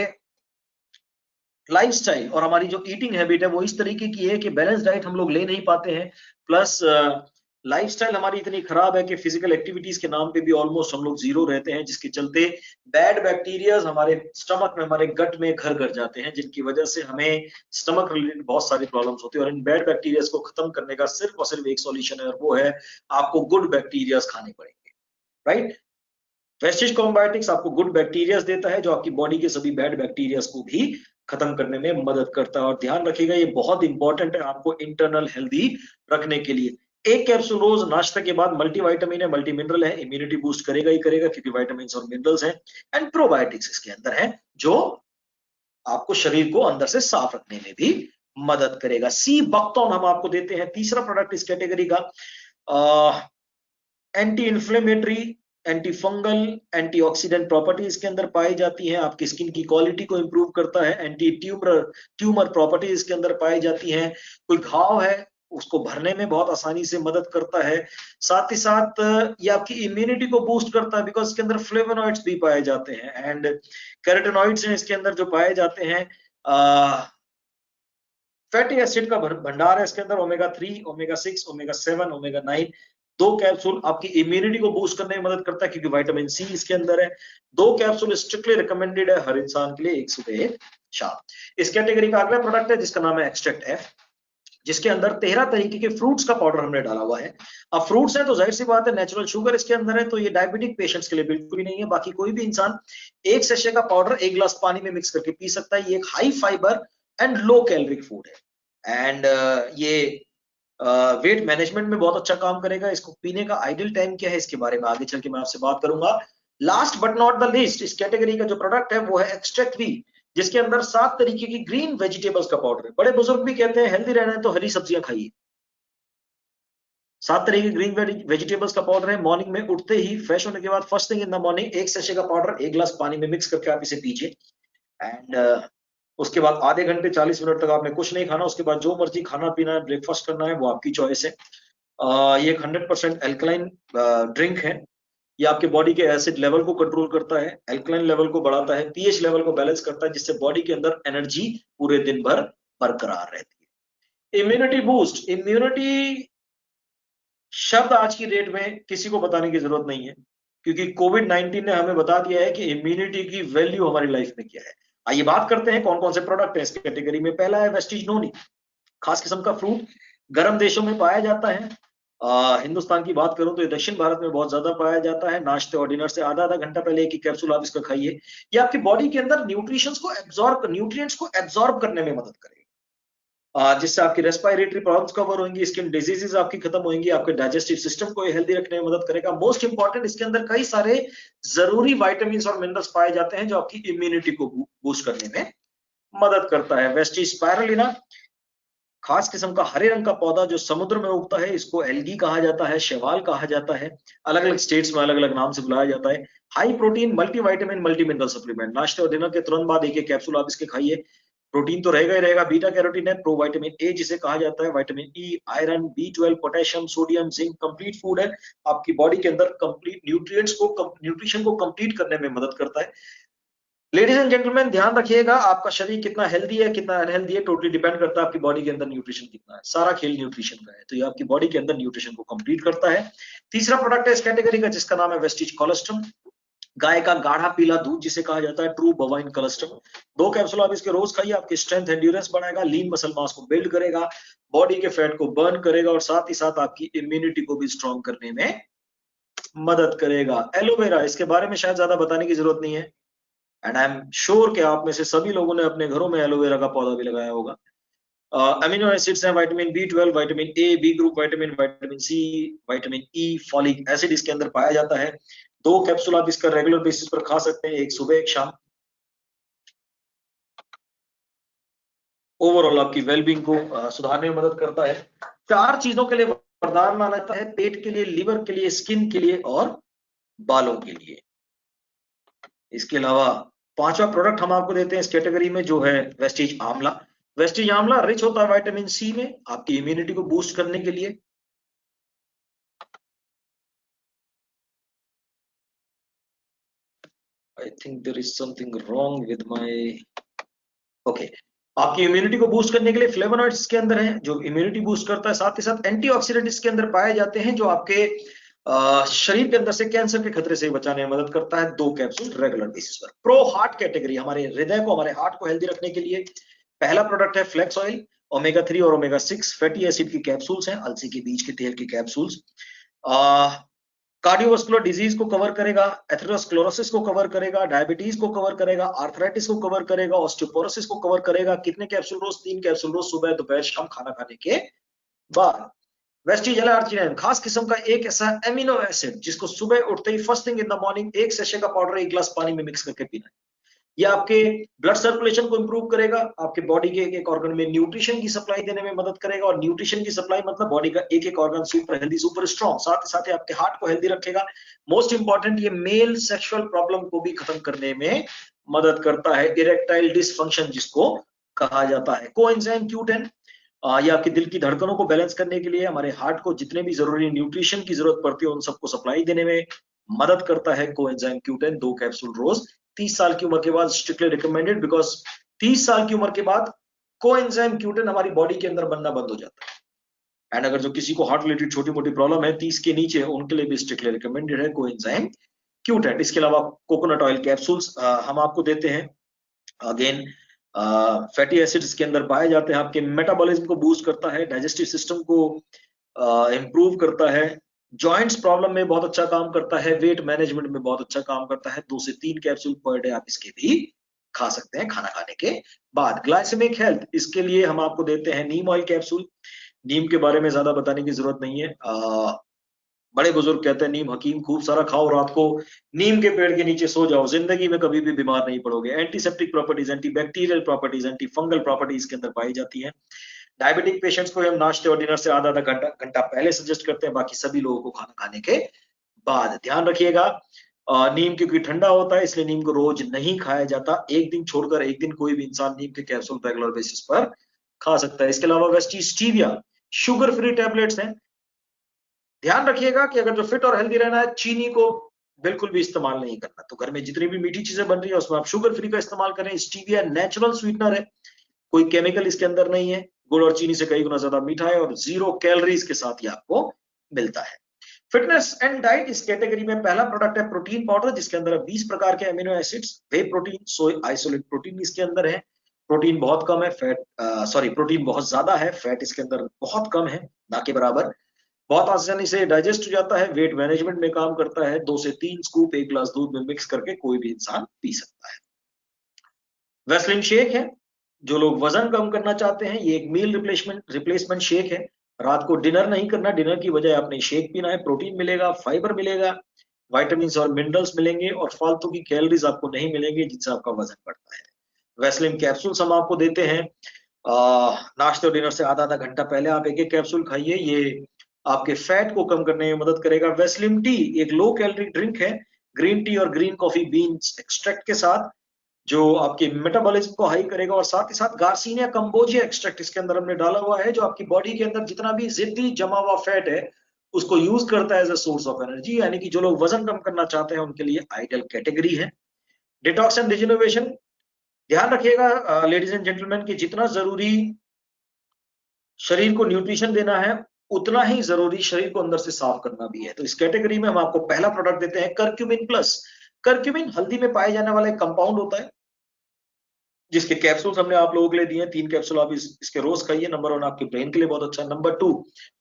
लाइफस्टाइल और हमारी जो ईटिंग हैबिट है वो इस तरीके की है कि बैलेंस डाइट हम लोग ले नहीं पाते हैं। प्लस लाइफस्टाइल हमारी इतनी खराब है कि फिजिकल एक्टिविटीज के नाम पे भी ऑलमोस्ट हम लोग जीरो रहते हैं, जिसके चलते बैड बैक्टीरियाज हमारे स्टमक में, हमारे गट में घर कर जाते हैं, जिनकी वजह से हमें स्टमक रिलेटेड बहुत सारी प्रॉब्लम्स होती है। और इन बैड बैक्टीरियाज को खत्म करने का सिर्फ और सिर्फ एक सॉल्यूशन है, और वो है आपको गुड बैक्टीरियाज खाने पड़ेंगे। राइट? वेस्टीज कॉम्बायोटिक्स आपको गुड बैक्टीरियाज देता है जो आपकी बॉडी के सभी बैड बैक्टीरियाज को भी खत्म करने में मदद करता है। और ध्यान रखिएगा ये बहुत इंपॉर्टेंट है आपको इंटरनल हेल्दी रखने के लिए। एक कैप्सूल रोज नाश्ते के बाद, मल्टीविटामिन है, मल्टी मिनरल है, इम्यूनिटी बूस्ट करेगा ही करेगा क्योंकि विटामिन और मिनरल्स हैं, एंड प्रोबायोटिक्स इसके अंदर है जो आपको शरीर को अंदर से साफ रखने में भी मदद करेगा। सी बक्तौन हम आपको देते हैं, तीसरा प्रोडक्ट इस कैटेगरी का। Anti inflammatory, anti fungal, antioxidant property इसके अंदर पाई जाती है, आपकी स्किन की क्वालिटी को इंप्रूव करता है। एंटी ट्यूमर प्रॉपर्टी इसके अंदर पाई जाती हैं, कोई घाव है उसको भरने में बहुत आसानी से मदद करता है। साथ ही साथ ये आपकी इम्यूनिटी को बूस्ट करता है बिकॉज इसके अंदर फ्लेवोनॉइड्स भी पाए जाते हैं, एंड कैरोटीनॉइड्स हैं इसके अंदर जो पाए जाते हैं। फैटी एसिड का भंडार है इसके अंदर, omega 3, omega 6, omega 7, omega 9। 2 capsule आपकी इम्यूनिटी को बूस्ट करने में मदद करता है क्योंकि विटामिन सी इसके अंदर है। 2 कैप्सूल स्ट्रिक्टली रिकमेंडेड है हर इंसान के लिए, एक सुबह एक शाम। इस कैटेगरी का अगला प्रोडक्ट है जिसका नाम है एक्सट्रैक्ट एफ, जिसके अंदर 13 तरीके के फ्रूट्स का पाउडर हमने डाला हुआ है। अब फ्रूट्स है तो जाहिर सी बात है नेचुरल शुगर इसके अंदर है, तो ये डायबिटिक पेशेंट्स के लिए बिल्कुल ही नहीं है। बाकी कोई भी इंसान एक सेशे का पाउडर 1 गिलास पानी में मिक्स करके पी सकता है। ये एक high fibre and low caloric food है, एंड ये वेट मैनेजमेंट में बहुत अच्छा काम करेगा। इसको पीने का आइडियल टाइम क्या है इसके बारे में आगे चल के मैं आपसे बात करूंगा। Last but not the least, इस कैटेगरी का जो प्रोडक्ट है वो है एक्सट्रैक्ट वी, जिसके अंदर 7 तरीके की ग्रीन वेजिटेबल्स का पाउडर है। बड़े बुजुर्ग भी कहते हैं हेल्दी रहना है तो हरी सब्जियां खाइए। 7 तरह की ग्रीन वेजिटेबल्स का पाउडर है। मॉर्निंग में उठते ही फ्रेश होने के बाद first thing in the morning एक सेशे का पाउडर 1 गिलास पानी में मिक्स करके आप इसे पीजिए, एंड उसके बाद आधे घंटे 40 मिनट तक आपने कुछ नहीं खाना। उसके बाद जो मर्जी खाना पीना है, ब्रेकफास्ट करना है, वो आपकी चॉइस है। ये एक 100% एल्कलाइन ड्रिंक है। ये आपके बॉडी के एसिड लेवल को कंट्रोल करता है, एल्कलाइन लेवल को बढ़ाता है, पीएच लेवल को बैलेंस करता है, जिससे बॉडी के अंदर एनर्जी पूरे दिन भर बरकरार रहती है। इम्यूनिटी बूस्ट, इम्यूनिटी शब्द आज की डेट में किसी को बताने की जरूरत नहीं है क्योंकि कोविड-19 ने हमें बता दिया है कि इम्यूनिटी की वैल्यू हमारी लाइफ में क्या है। आइए बात करते हैं कौन कौन से प्रोडक्ट है इस कैटेगरी में। पहला है वेस्टीज नोनी, खास किस्म का फ्रूट, गर्म देशों में पाया जाता है। हिंदुस्तान की बात करूं तो ये दक्षिण भारत में बहुत ज्यादा पाया जाता है। नाश्ते और डिनर से आधा आधा घंटा पहले एक ही कैप्सूल आप इसका खाइए। ये आपकी बॉडी के अंदर न्यूट्रिएंट्स को एब्जॉर्ब करने में मदद करेगा, जिससे आपकी रेस्पिरेटरी प्रॉब्लम्स कवर होंगी, स्किन डिजीजेस आपकी खत्म होंगी, आपके डाइजेस्टिव सिस्टम को हेल्दी रखने में मदद करेगा। मोस्ट इंपॉर्टेंट, इसके अंदर कई सारे जरूरी विटामिन और मिनरल्स पाए जाते हैं जो आपकी इम्यूनिटी को बूस्ट करने में मदद करता है। वेस्टीज स्पाइरुलिना, खास किस्म का हरे रंग का पौधा जो समुद्र में उगता है, इसको एल्गी कहा जाता है, शैवाल कहा जाता है, अलग अलग स्टेट्स में अलग अलग नाम से बुलाया जाता है। High protein multivitamin multi mineral supplement, नाश्ते और डिनर के तुरंत बाद एक कैप्सूल आप इसके खाइए। प्रोटीन तो रहेगा ही रहेगा, बीटा कैरोटीन है, प्रोविटामिन ए जिसे कहा जाता है, vitamin E, iron, B12, potassium, sodium, zinc, complete food है, आपकी बॉडी के अंदर कंप्लीट न्यूट्रिशन को कंप्लीट करने में मदद करता है। लेडीज एंड जेंटलमैन, ध्यान रखिएगा, आपका शरीर कितना हेल्दी है कितना अनहेल्दी है टोटली डिपेंड करता है आपकी बॉडी के अंदर न्यूट्रिशन कितना है। सारा खेल न्यूट्रिशन का है, तो ये आपकी बॉडी के अंदर न्यूट्रिशन को कंप्लीट करता है। तीसरा प्रोडक्ट है इस कैटेगरी का जिसका नाम है वेस्टीज कोलेस्ट्रम, गाय का गाढ़ा पीला दूध जिसे कहा जाता है ट्रू बोवाइन कोलेस्ट्रम। 2 कैप्सूल आप इसके रोज खाइए, आपकी स्ट्रेंथ एंड्योरेंस बढ़ाएगा, लीन मसल मास को बिल्ड करेगा, बॉडी के फैट को बर्न करेगा और साथ ही साथ आपकी इम्यूनिटी को भी स्ट्रॉन्ग करने में मदद करेगा। एलोवेरा, इसके बारे में शायद ज्यादा बताने की जरूरत नहीं है, एंड आई एम श्योर कि आप में से सभी लोगों ने अपने घरों में एलोवेरा का पौधा भी लगाया होगा। अमीनो एसिड्स हैं vitamin B12, vitamin A, B group vitamin, vitamin C, vitamin E, folic acid इसके अंदर पाया जाता है। 2 कैप्सूल आप इसका रेगुलर बेसिस पर खा सकते हैं, एक सुबह एक शाम। ओवरऑल आपकी वेलबींग को सुधारने में मदद करता है। 4 चीजों के लिए वरदान माना जाता है, पेट के लिए, लिवर के लिए, स्किन के लिए और बालों के लिए। इसके अलावा 5वां प्रोडक्ट हम आपको देते हैं इस कैटेगरी में जो है वेस्टीज आंवला। वेस्टीज आंवला रिच होता है विटामिन सी में, आपकी इम्यूनिटी को बूस्ट करने के लिए। I think there is something wrong with my okay. आपकी इम्यूनिटी को बूस्ट करने के लिए फ्लेवोनॉइड्स के अंदर है जो इम्यूनिटी बूस्ट करता है, साथ ही साथ एंटीऑक्सीडेंट इसके अंदर पाए जाते हैं जो आपके शरीर के अंदर से कैंसर के खतरे से बचाने में मदद करता है। 2 कैप्सूल रेगुलर बेसिस पर। प्रो हार्ट कैटेगरी, हमारे हृदय को, हमारे हार्ट को हेल्दी रखने के लिए पहला प्रोडक्ट है फ्लेक्स ऑयल, ओमेगा 3 और ओमेगा 6 फैटी एसिड की कैप्सूल्स हैं, अलसी के बीज के तेल की कैप्सूल्स। कार्डियोवास्कुलर डिजीज को कवर करेगा, एथेरोस्क्लेरोसिस को कवर करेगा, डायबिटीज को कवर करेगा, आर्थराइटिस को कवर करेगा, ऑस्टियोपोरोसिस को कवर करेगा। कितने कैप्सूल रोज? 3 कैप्सूल रोज, सुबह दोपहर शाम खाना खाने के बाद। वेस्टीज एल-आर्जिनिन, खास किस्म का एक ऐसा एमिनो एसिड जिसको सुबह उठते ही first thing in the morning 1 sachet का पाउडर 1 गिलास पानी में मिक्स करके पीना है। ये आपके ब्लड सर्कुलेशन को इंप्रूव करेगा, आपके बॉडी के एक एक ऑर्गन में न्यूट्रिशन की सप्लाई देने में मदद करेगा, और न्यूट्रिशन की सप्लाई मतलब बॉडी का एक एक organ super healthy, super strong, साथ ही साथ आपके हार्ट को हेल्दी रखेगा। मोस्ट इंपॉर्टेंट, ये मेल सेक्सुअल प्रॉब्लम को भी खत्म करने में मदद करता है, इरेक्टाइल डिसफंक्शन जिसको कहा जाता है। कोएंजाइम Q10, ये आपके दिल की धड़कनों को बैलेंस करने के लिए, हमारे हार्ट को जितने भी जरूरी न्यूट्रिशन की जरूरत पड़ती है उन सबको सप्लाई देने में मदद करता है। कोएंजाइम Q10 2 कैप्सूल रोज, 30 साल की उम्र के बाद स्ट्रिक्टली रिकमेंडेड, बिकॉज 30 साल की उम्र के बाद कोएंजाइम Q10 हमारी बॉडी के अंदर बनना बंद हो जाता है। एंड अगर जो किसी को हार्ट रिलेटेड छोटी मोटी प्रॉब्लम है 30 के नीचे, उनके लिए भी स्ट्रिक्टली रिकमेंडेड है कोएंजाइम Q10। इसके अलावा कोकोनट ऑयल कैप्सूल्स हम आपको देते हैं। अगेन फैटी एसिड्स के अंदर पाए जाते हैं, आपके मेटाबॉलिज्म को बूस्ट करता है, डाइजेस्टिव सिस्टम को इंप्रूव करता है, जॉइंट्स प्रॉब्लम में बहुत अच्छा काम करता है, वेट मैनेजमेंट में बहुत अच्छा काम करता है। 2 से 3 कैप्सूल पर डे आप इसके भी खा सकते हैं खाना खाने के बाद। ग्लाइसेमिक हेल्थ, इसके लिए हम आपको देते हैं नीम ऑयल कैप्सूल। नीम के बारे में ज्यादा बताने की जरूरत नहीं है, बड़े बुजुर्ग कहते हैं नीम हकीम, खूब सारा खाओ, रात को नीम के पेड़ के नीचे सो जाओ, जिंदगी में कभी भी बीमार नहीं पड़ोगे। Antiseptic properties, antibacterial properties, anti fungal properties के अंदर पाई जाती हैं। डायबिटिक पेशेंट्स को हम नाश्ते और डिनर से आधा आधा घंटा पहले सजेस्ट करते हैं, बाकी सभी लोगों को खाना खाने के बाद। ध्यान रखिएगा, नीम क्योंकि ठंडा होता है इसलिए नीम को रोज नहीं खाया जाता, एक दिन छोड़कर एक दिन कोई भी इंसान नीम के कैप्सूल रेगुलर बेसिस पर खा सकता है। इसके अलावा Vestige stevia, sugar free tablets हैं। ध्यान रखिएगा कि अगर जो फिट और हेल्दी रहना है, चीनी को बिल्कुल भी इस्तेमाल नहीं करना, तो घर में जितनी भी मीठी चीजें बन रही है उसमें आप शुगर फ्री का इस्तेमाल करें। स्टीविया नेचुरल स्वीटनर है, कोई केमिकल इसके अंदर नहीं है, गुड़ और चीनी से कई गुना ज्यादा मीठा है और 0 कैलोरीज के साथ ये आपको मिलता है। फिटनेस एंड डाइट इस कैटेगरी में पहला प्रोडक्ट है प्रोटीन पाउडर, जिसके अंदर 20 प्रकार के अमीनो एसिड्स, वे प्रोटीन, सोय आइसोलेट प्रोटीन इसके अंदर है। प्रोटीन बहुत कम है, प्रोटीन बहुत ज्यादा है, फैट इसके अंदर बहुत कम है, ना के बराबर। बहुत आसानी से डाइजेस्ट हो जाता है, वेट मैनेजमेंट में काम करता है। 2 से 3 स्कूप एक ग्लास दूध में मिक्स करके कोई भी इंसान पी सकता है। वेस्लिन शेक है, जो लोग वजन कम करना चाहते हैं, ये एक मील रिप्लेसमेंट शेक है। रात को डिनर नहीं करना, डिनर की बजाय आपने शेक पीना है, प्रोटीन मिलेगा, फाइबर मिलेगा, विटामिन और मिनरल्स मिलेंगे और फालतू की कैलोरीज आपको नहीं मिलेंगी जिससे आपका वजन बढ़ता है। वेस्लिन कैप्सूल्स हम आपको देते हैं, नाश्ते और डिनर से आधा घंटा पहले आप एक कैप्सूल खाइए, ये आपके फैट को कम करने में मदद करेगा। वेस्लिन टी एक लो कैलोरी ड्रिंक है, ग्रीन टी और ग्रीन कॉफी बीन्स एक्सट्रैक्ट के साथ, जो आपके मेटाबॉलिज्म को हाई करेगा और साथ ही साथ गार्सिनिया कंबोजिया एक्सट्रैक्ट इसके अंदर हमने डाला हुआ है, जो आपकी बॉडी के अंदर जितना भी जिद्दी जमा हुआ फैट है उसको यूज करता है as a source of energy, यानी कि जो लोग वजन कम करना चाहते हैं उनके लिए आइडियल कैटेगरी है। डिटॉक्स एंड रिजेनरेशन, ध्यान रखिएगा लेडीज एंड जेंटलमैन कि जितना जरूरी शरीर को न्यूट्रिशन देना है उतना ही जरूरी शरीर को अंदर से साफ करना भी है। तो इस कैटेगरी में हम आपको पहला प्रोडक्ट देते हैं करक्यूमिन प्लस। करक्यूमिन हल्दी में पाए जाने वाला एक कंपाउंड होता है, जिसके कैप्सूल्स हमने आप लोगों के लिए दिए हैं। 3 कैप्सूल आप इसके रोज खाइए। नंबर 1 आपके ब्रेन के लिए बहुत अच्छा है। नंबर 2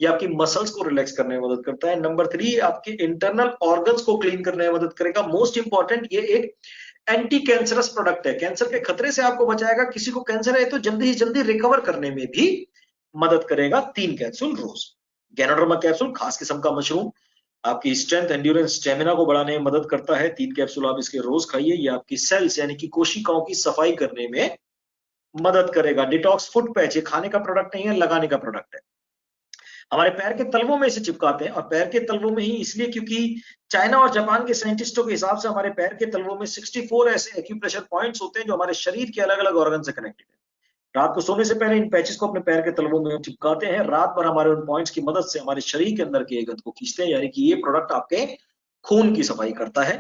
ये आपकी मसल्स को रिलैक्स करने में मदद करता है। नंबर 3 आपके इंटरनल ऑर्गन्स को क्लीन करने में मदद करेगा। मोस्ट इंपॉर्टेंट, ये एक एंटी कैंसरस प्रोडक्ट है, कैंसर के खतरे से आपको बचाएगा। किसी को कैंसर है तो जल्दी से जल्दी रिकवर करने में भी मदद करेगा। 3 कैप्सूल रोज। गैनोडर्मा कैप्सूल खास किस्म का मशरूम, आपकी स्ट्रेंथ, एंड्योरेंस, स्टेमिना को बढ़ाने में मदद करता है। 3 कैप्सूल आप इसके रोज खाइए, ये आपकी सेल्स यानी कि कोशिकाओं की सफाई करने में मदद करेगा। डिटॉक्स फुट पैच, ये खाने का प्रोडक्ट नहीं है, लगाने का प्रोडक्ट है। हमारे पैर के तलवों में इसे चिपकाते हैं, और पैर के तलवों में ही इसलिए क्योंकि चाइना और जापान के साइंटिस्टों के हिसाब से हमारे पैर के तलवों में 64 ऐसे एक्यूप्रेशर पॉइंट्स होते हैं जो हमारे शरीर के अलग अलग ऑर्गन से कनेक्टेड है। रात को सोने से पहले इन पैचेस को अपने पैर के तलवों में चिपकाते हैं। रात भर हमारे उन पॉइंट्स की मदद से हमारे शरीर के अंदर के गंद को खींचते हैं, यानी कि ये प्रोडक्ट आपके खून की सफाई करता है।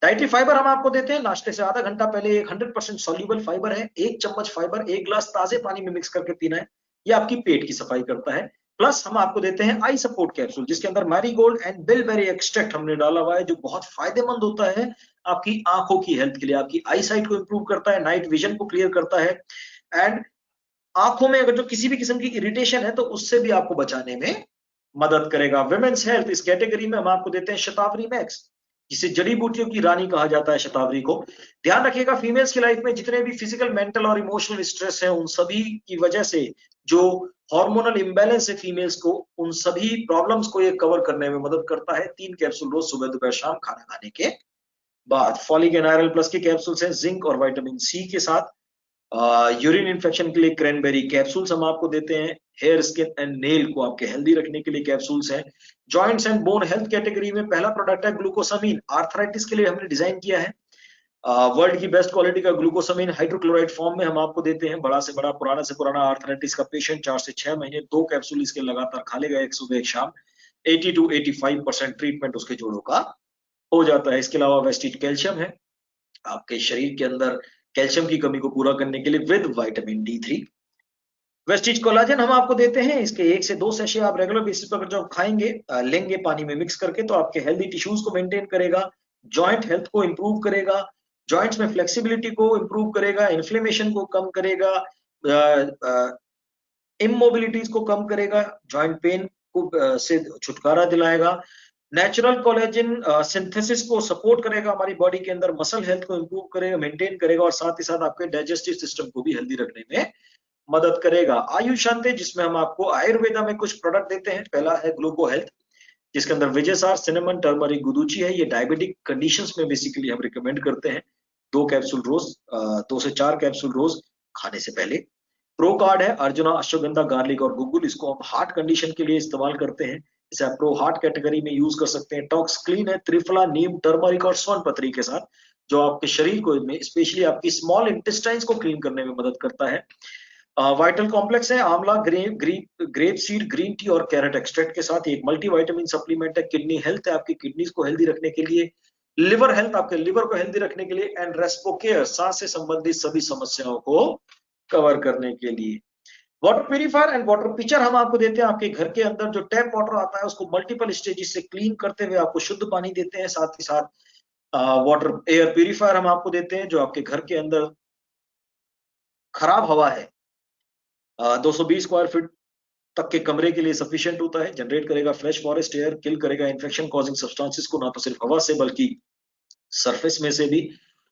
डाइटरी फाइबर हम आपको देते हैं, नाश्ते से आधा घंटा पहले एक 100% सॉल्युबल फाइबर है, 1 चम्मच फाइबर 1 ग्लास ताजे पानी में मिक्स करके पीना है। ये आपकी पेट की सफाई करता है। प्लस हम आपको देते हैं आई सपोर्ट कैप्सूल, जिसके अंदर मैरीगोल्ड एंड बिलबेरी एक्सट्रैक्ट हमने डाला हुआ है, जो बहुत फायदेमंद होता है आपकी आंखों की हेल्थ के लिए। आपकी आई साइट को इंप्रूव करता है, नाइट विजन को क्लियर करता है, एंड आंखों में अगर जो किसी भी किस्म की इरिटेशन है तो उससे भी आपको बचाने में मदद करेगा। विमेन्स हेल्थ, इस कैटेगरी में हम आपको देते हैं शतावरी मैक्स, जिसे जड़ी बूटियों की रानी कहा जाता है शतावरी को। ध्यान रखिएगा फीमेल्स की लाइफ में जितने भी फिजिकल, मेंटल और इमोशनल स्ट्रेस है, उन सभी की वजह से जो हार्मोनल इम्बैलेंस है फीमेल्स को, उन सभी प्रॉब्लम्स को ये कवर करने में मदद करता है। 3 कैप्सूल रोज सुबह दोपहर शाम खाना खाने के बाद। फॉलिक एंड आयरन प्लस के कैप्सूल्स हैं जिंक और विटामिन सी के साथ। यूरिन इन्फेक्शन के लिए क्रैनबेरी कैप्सूल्स हम आपको देते हैं। हेयर, स्किन एंड नेल को आपके हेल्दी रखने के लिए कैप्सूल्स हैं। Joints and bone health category में पहला प्रोडक्ट है ग्लूकोसामीन, आर्थराइटिस के लिए हमने डिजाइन किया है। वर्ल्ड की बेस्ट क्वालिटी का ग्लूकोसामीन हाइड्रोक्लोराइड फॉर्म में हम आपको देते हैं। बड़ा से बड़ा, पुराना से पुराना आर्थराइटिस का पेशेंट 4 से 6 महीने 2 कैप्सूल इसके लगातार खा लेगा, एक सुबह एक शाम, 80 to 85% ट्रीटमेंट उसके जोड़ों का हो जाता है। इसके अलावा वेस्टिज कैल्शियम है, आपके शरीर के अंदर कैल्शियम की कमी को पूरा करने के लिए with vitamin D3। Vestige collagen हम आपको देते हैं, इसके 1 से 2 सेशे आप रेगुलर बेसिस पर जब खाएंगे, लेंगे पानी में मिक्स करके, तो आपके हेल्दी टिश्यूज को मेंटेन करेगा, जॉइंट हेल्थ को इंप्रूव करेगा, जॉइंट्स में फ्लेक्सिबिलिटी को इंप्रूव करेगा, इन्फ्लेमेशन को कम करेगा, इमोबिलिटीज को कम करेगा, जॉइंट पेन को से छुटकारा दिलाएगा, नेचुरल कोलेजन सिंथेसिस को सपोर्ट करेगा हमारी बॉडी के अंदर, मसल हेल्थ को इंप्रूव करेगा, मेंटेन करेगा, और साथ ही साथ आपके डाइजेस्टिव सिस्टम को भी हेल्दी रखने में मदद करेगा। आयुष शांति, जिसमें हम आपको आयुर्वेदा में कुछ प्रोडक्ट देते हैं। पहला है ग्लूको हेल्थ, जिसके अंदर विजयसार, सिनेमन, टर्मरिक, गुडुची है। ये डायबिटिक कंडीशंस में बेसिकली हम रिकमेंड करते हैं। 2 कैप्सूल रोज, 2 से 4 कैप्सूल रोज खाने से पहले। प्रो कार्ड है अर्जुना, अश्वगंधा, गार्लिक और गुगुल, इसको हम हार्ट कंडीशन के लिए इस्तेमाल करते हैं। इसे आप प्रो हार्ट कैटेगरी में यूज कर सकते हैं। टॉक्स क्लीन है त्रिफला, नीम, टर्मरिक और स्वर्ण पत्री के साथ, जो आपके शरीर को स्पेशली आपकी स्मॉल इंटेस्टाइन्स को क्लीन करने में मदद करता है। वाइटल कॉम्प्लेक्स है आंवला, ग्रेप सीड, ग्रीन टी और कैरेट एक्सट्रैक्ट के साथ। एक मल्टीविटामिन सप्लीमेंट है। किडनी हेल्थ है, आपकी किडनीज को हेल्दी रखने के लिए। लिवर हेल्थ, आपके लिवर को हेल्दी रखने के लिए। एंड रेस्पो केयर, सांस से संबंधित सभी समस्याओं को कवर करने के लिए। Water purifier and water pitcher हम आपको देते हैं। आपके घर के अंदर जो टैप वाटर आता है उसको मल्टीपल स्टेजेस से क्लीन करते हुए आपको शुद्ध पानी देते हैं। साथ ही साथ वाटर एयर प्यूरिफायर हम आपको देते हैं जो आपके घर के अंदर खराब हवा है 220 स्क्वायर फीट तक के कमरे के लिए सफिशिएंट होता है। जनरेट करेगा फ्रेश फॉरेस्ट एयर, किल करेगा इन्फेक्शन कॉजिंग सब्सटेंसेस को, ना तो सिर्फ हवा से बल्कि सरफेस में से भी।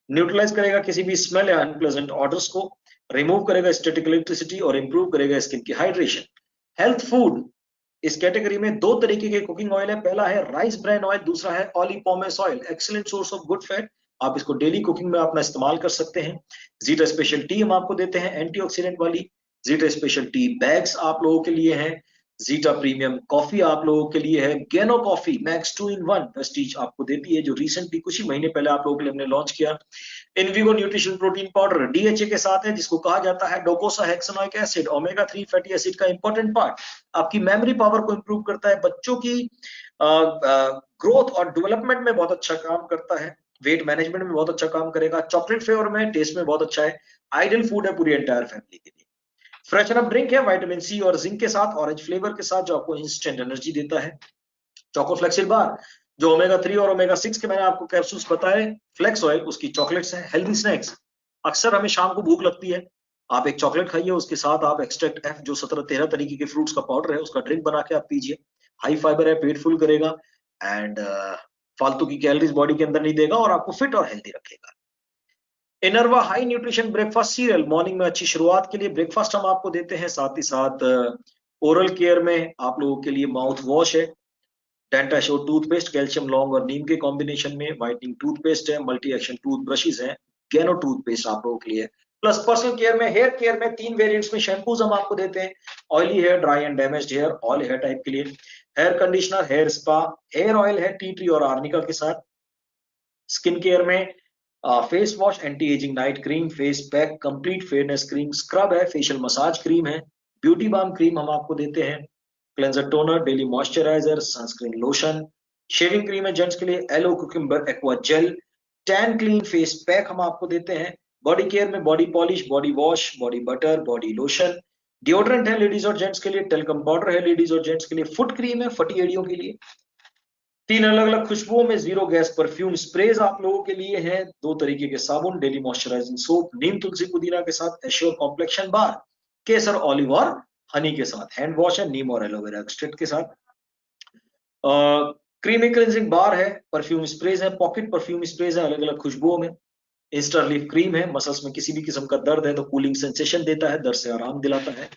न्यूट्रलाइज करेगा किसी भी स्मेल या अनप्लेजेंट ऑर्डर्स को, रिमूव करेगा स्टैटिक इलेक्ट्रिसिटी और इंप्रूव करेगा स्किन की हाइड्रेशन। हेल्थ फूड, इस कैटेगरी में दो तरीके के कुकिंग ऑयल है। पहला है राइस ब्रान ऑयल, दूसरा है olive pomace oil, excellent source of good fat. आप इसको डेली कुकिंग में अपना इस्तेमाल कर सकते हैं। जीटा स्पेशल टी हम आपको देते हैं एंटीऑक्सीडेंट वाली। जीटा स्पेशल टी बैग्स आप लोगों के लिए हैं। जीटा प्रीमियम कॉफी आप लोगों के लिए है। गेनो कॉफी मैक्स 2 in 1 प्रेस्टीज आपको देती है, जो रिसेंटली कुछ ही महीने पहले आप लोगों के लिए हमने लॉन्च किया। इनविगो न्यूट्रिशन प्रोटीन पाउडर डीएचए के साथ है, जिसको कहा जाता है डोकोसा हेक्सानोइक एसिड, ओमेगा 3 फैटी एसिड का इंपॉर्टेंट पार्ट। आपकी मेमोरी पावर को इंप्रूव करता है, बच्चों की ग्रोथ और डेवलपमेंट में बहुत अच्छा काम करता है, वेट मैनेजमेंट में बहुत अच्छा काम करेगा, चॉकलेट फ्लेवर में, टेस्ट में बहुत अच्छा है। आइडियल फूड है पूरी एंटायर फैमिली के लिए। फ्रेशन अप ड्रिंक है विटामिन सी और जिंक के साथ, ऑरेंज फ्लेवर के साथ, जो आपको इंस्टेंट एनर्जी देता है। चोको फ्लेक्सिल बार, जो ओमेगा 3 और ओमेगा 6 के मैंने आपको कैप्सूल्स बताए। फ्लेक्स ऑयल उसकी चॉकलेट्स हैं। हेल्दी स्नैक्स, अक्सर हमें शाम को भूख लगती है, आप एक चॉकलेट खाइए, उसके साथ आप एक्सट्रैक्ट एफ जो 17-13 तरीके के फ्रूट्स का पाउडर है उसका ड्रिंक बना के आप पीजिए। हाई फाइबर है, पेट फुल करेगा एंड फालतू की कैलोरीज बॉडी के अंदर नहीं देगा और आपको फिट और हेल्दी रखेगा। Inarwa high nutrition breakfast cereal, morning में अच्छी शुरुआत के लिए ब्रेकफास्ट हम आपको देते हैं। साथ ही साथ ओरल केयर में आप लोगों के लिए माउथ वॉश है, डेंटा शो टूथपेस्ट, कैल्शियम लौंग और नीम के कॉम्बिनेशन में, व्हाइटनिंग टूथपेस्ट है, मल्टी एक्शन टूथ ब्रशेस है, गैनो टूथपेस्ट आप लोगों के लिए। प्लस पर्सनल केयर में, हेयर केयर में 3 वेरिएंट्स में शैम्पूज हम आपको देते हैं, oily hair, dry and damaged hair, all hair type के लिए। Hair conditioner, hair spa, hair oil है टी ट्री और आर्निका के साथ। स्किन केयर में face wash, anti ageing night cream, face pack, complete fairness cream, scrub है, फेशियल मसाज क्रीम है, ब्यूटी बाम क्रीम हम आपको देते हैं, cleanser toner, daily moisturiser, sunscreen lotion. Shaving cream है जेंट्स के लिए, aloe cucumber aqua gel, tan clean face pack हम आपको देते हैं। बॉडी केयर में body polish, body wash, body butter, body lotion. Deodorant है लेडीज और जेंट्स के लिए, टेलकम पाउडर है लेडीज और जेंट्स के लिए, फुट क्रीम है फटी एड़ियों के लिए। 3 अलग अलग खुशबुओं में जीरो गैस परफ्यूम स्प्रेज आप लोगों के लिए हैं। 2 तरीके के साबुन, डेली मॉइस्चराइजिंग सोप, नीम तुलसी पुदीना के साथ, एश्योर कॉम्प्लेक्शन बार, केसर ऑलिव और हनी के साथ, हैंड वॉश है नीम और एलोवेरा एक्सट्रैक्ट के साथ। क्रीमी क्लिंजिंग बार है, परफ्यूम स्प्रेज है, पॉकेट परफ्यूम स्प्रेज है अलग अलग खुशबुओं में। इंस्टारलीफ क्रीम है, मसल्स में किसी भी किस्म का दर्द है तो कूलिंग सेंसेशन देता है, दर्द से आराम दिलाता है।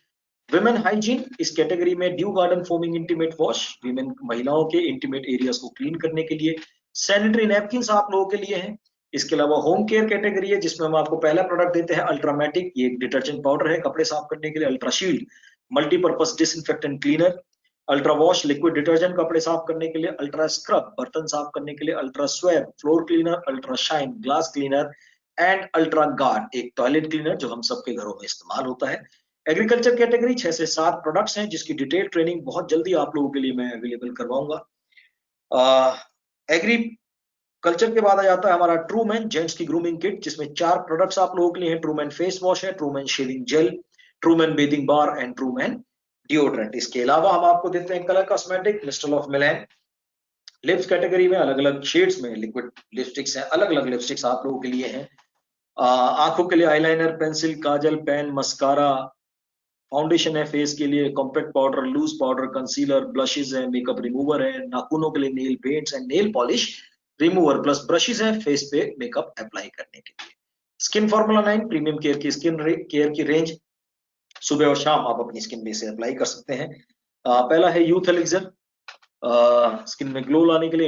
विमेन हाइजीन, इस कैटेगरी में due garden foaming intimate wash, women महिलाओं के इंटीमेट एरियाज को क्लीन करने के लिए। सैनिटरी नैपकिन आप लोगों के लिए हैं। इसके अलावा होम केयर कैटेगरी है जिसमें हम आपको पहला प्रोडक्ट देते हैं अल्ट्रामेटिक, ये एक डिटर्जेंट पाउडर है कपड़े साफ करने के लिए। Ultrashield multipurpose disinfectant cleaner. Ultra wash liquid detergent कपड़े साफ करने के लिए। अल्ट्रा स्क्रब बर्तन साफ करने के लिए। Ultra swab floor cleaner. Ultra shine glass cleaner and ultra guard एक टॉयलेट क्लीनर जो हम सबके घरों में इस्तेमाल होता है। एग्रीकल्चर कैटेगरी 6 से 7 प्रोडक्ट्स हैं जिसकी डिटेल ट्रेनिंग बहुत जल्दी आप लोगों के लिए मैं अवेलेबल करवाऊंगा। एग्रीकल्चर के बाद आ जाता है हमारा ट्रूमैन जेंट्स की ग्रूमिंग किट, जिसमें 4 प्रोडक्ट्स आप लोगों के लिए हैं। ट्रूमैन फेस वॉश है, Trueman shaving gel, Trueman bathing bar and Trueman deodorant. इसके अलावा हम आपको देते हैं colour cosmetic mister of Milan. Lips category में अलग अलग शेड्स में लिक्विड लिपस्टिक्स हैं, अलग अलग लिपस्टिक्स आप लोगों के लिए हैं। आंखों के लिए eyeliner, pencil, kajal, pen, mascara. Foundation है फेस के लिए, compact powder, loose powder, concealer, blushes है, मेकअप रिमूवर है, नाखूनों के लिए nail paints and nail polish remover, plus brushes है फेस पे मेकअप अप्लाई करने के लिए। स्किन फॉर्मूला 9 प्रीमियम केयर की स्किन केयर की रेंज, सुबह और शाम आप अपनी स्किन में से अप्लाई कर सकते हैं। पहला है यूथ एलिक्सर, स्किन में ग्लो लाने के लिए,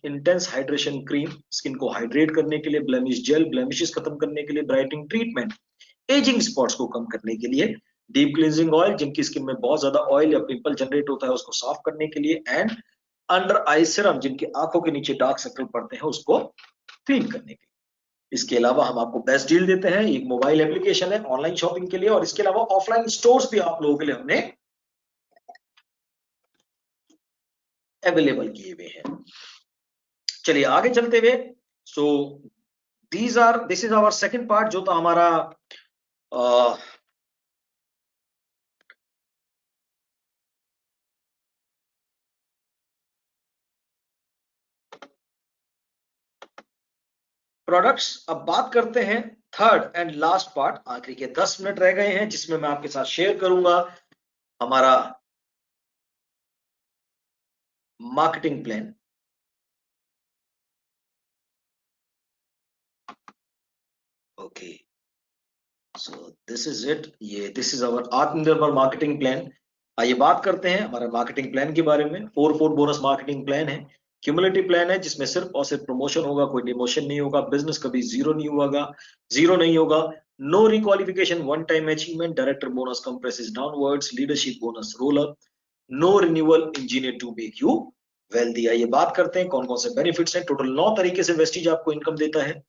इंटेंस हाइड्रेशन क्रीम, स्किन को हाइड्रेट करने के लिए, ब्लेमिश जेल, ब्लेमिशेस खत्म करने के लिए, ब्राइटनिंग ट्रीटमेंट, एजिंग स्पॉट्स को कम करने के लिए, डीप क्लींजिंग ऑयल जिनकी स्किन में बहुत ज्यादा ऑयल या पिंपल जनरेट होता है उसको साफ करने के लिए, एंड अंडर आई सीरम जिनकी आंखों के नीचे डार्क सर्कल पड़ते हैं उसको क्लीन करने के लिए। इसके अलावा हम आपको बेस्ट डील देते हैं, एक मोबाइल एप्लीकेशन है ऑनलाइन शॉपिंग के लिए, और इसके अलावा ऑफलाइन स्टोर्स भी आप लोगों के लिए हमने अवेलेबल किए हुए हैं। चलिए आगे चलते हुए, so this is our second part जो था हमारा प्रोडक्ट्स। अब बात करते हैं थर्ड एंड लास्ट पार्ट, आखिरी के 10 मिनट रह गए हैं जिसमें मैं आपके साथ शेयर करूंगा हमारा marketing plan. Okay, so this is it, ये दिस इज अवर आत्मनिर्भर मार्केटिंग प्लान। आइए बात करते हैं हमारे मार्केटिंग प्लान के बारे में। 4 बोनस मार्केटिंग प्लान है, क्यूमुलेटिव प्लान है जिसमें सिर्फ और सिर्फ प्रमोशन होगा, कोई डिमोशन नहीं होगा, बिजनेस कभी जीरो नहीं होगा। No requalification, one time achievement, director bonus compresses downwards, leadership bonus roll up, no renewal engineer to make you wealthy. आइए बात करते हैं कौन कौन से बेनिफिट्स हैं। टोटल 9 तरीके से वेस्टीज आपको इनकम देता है।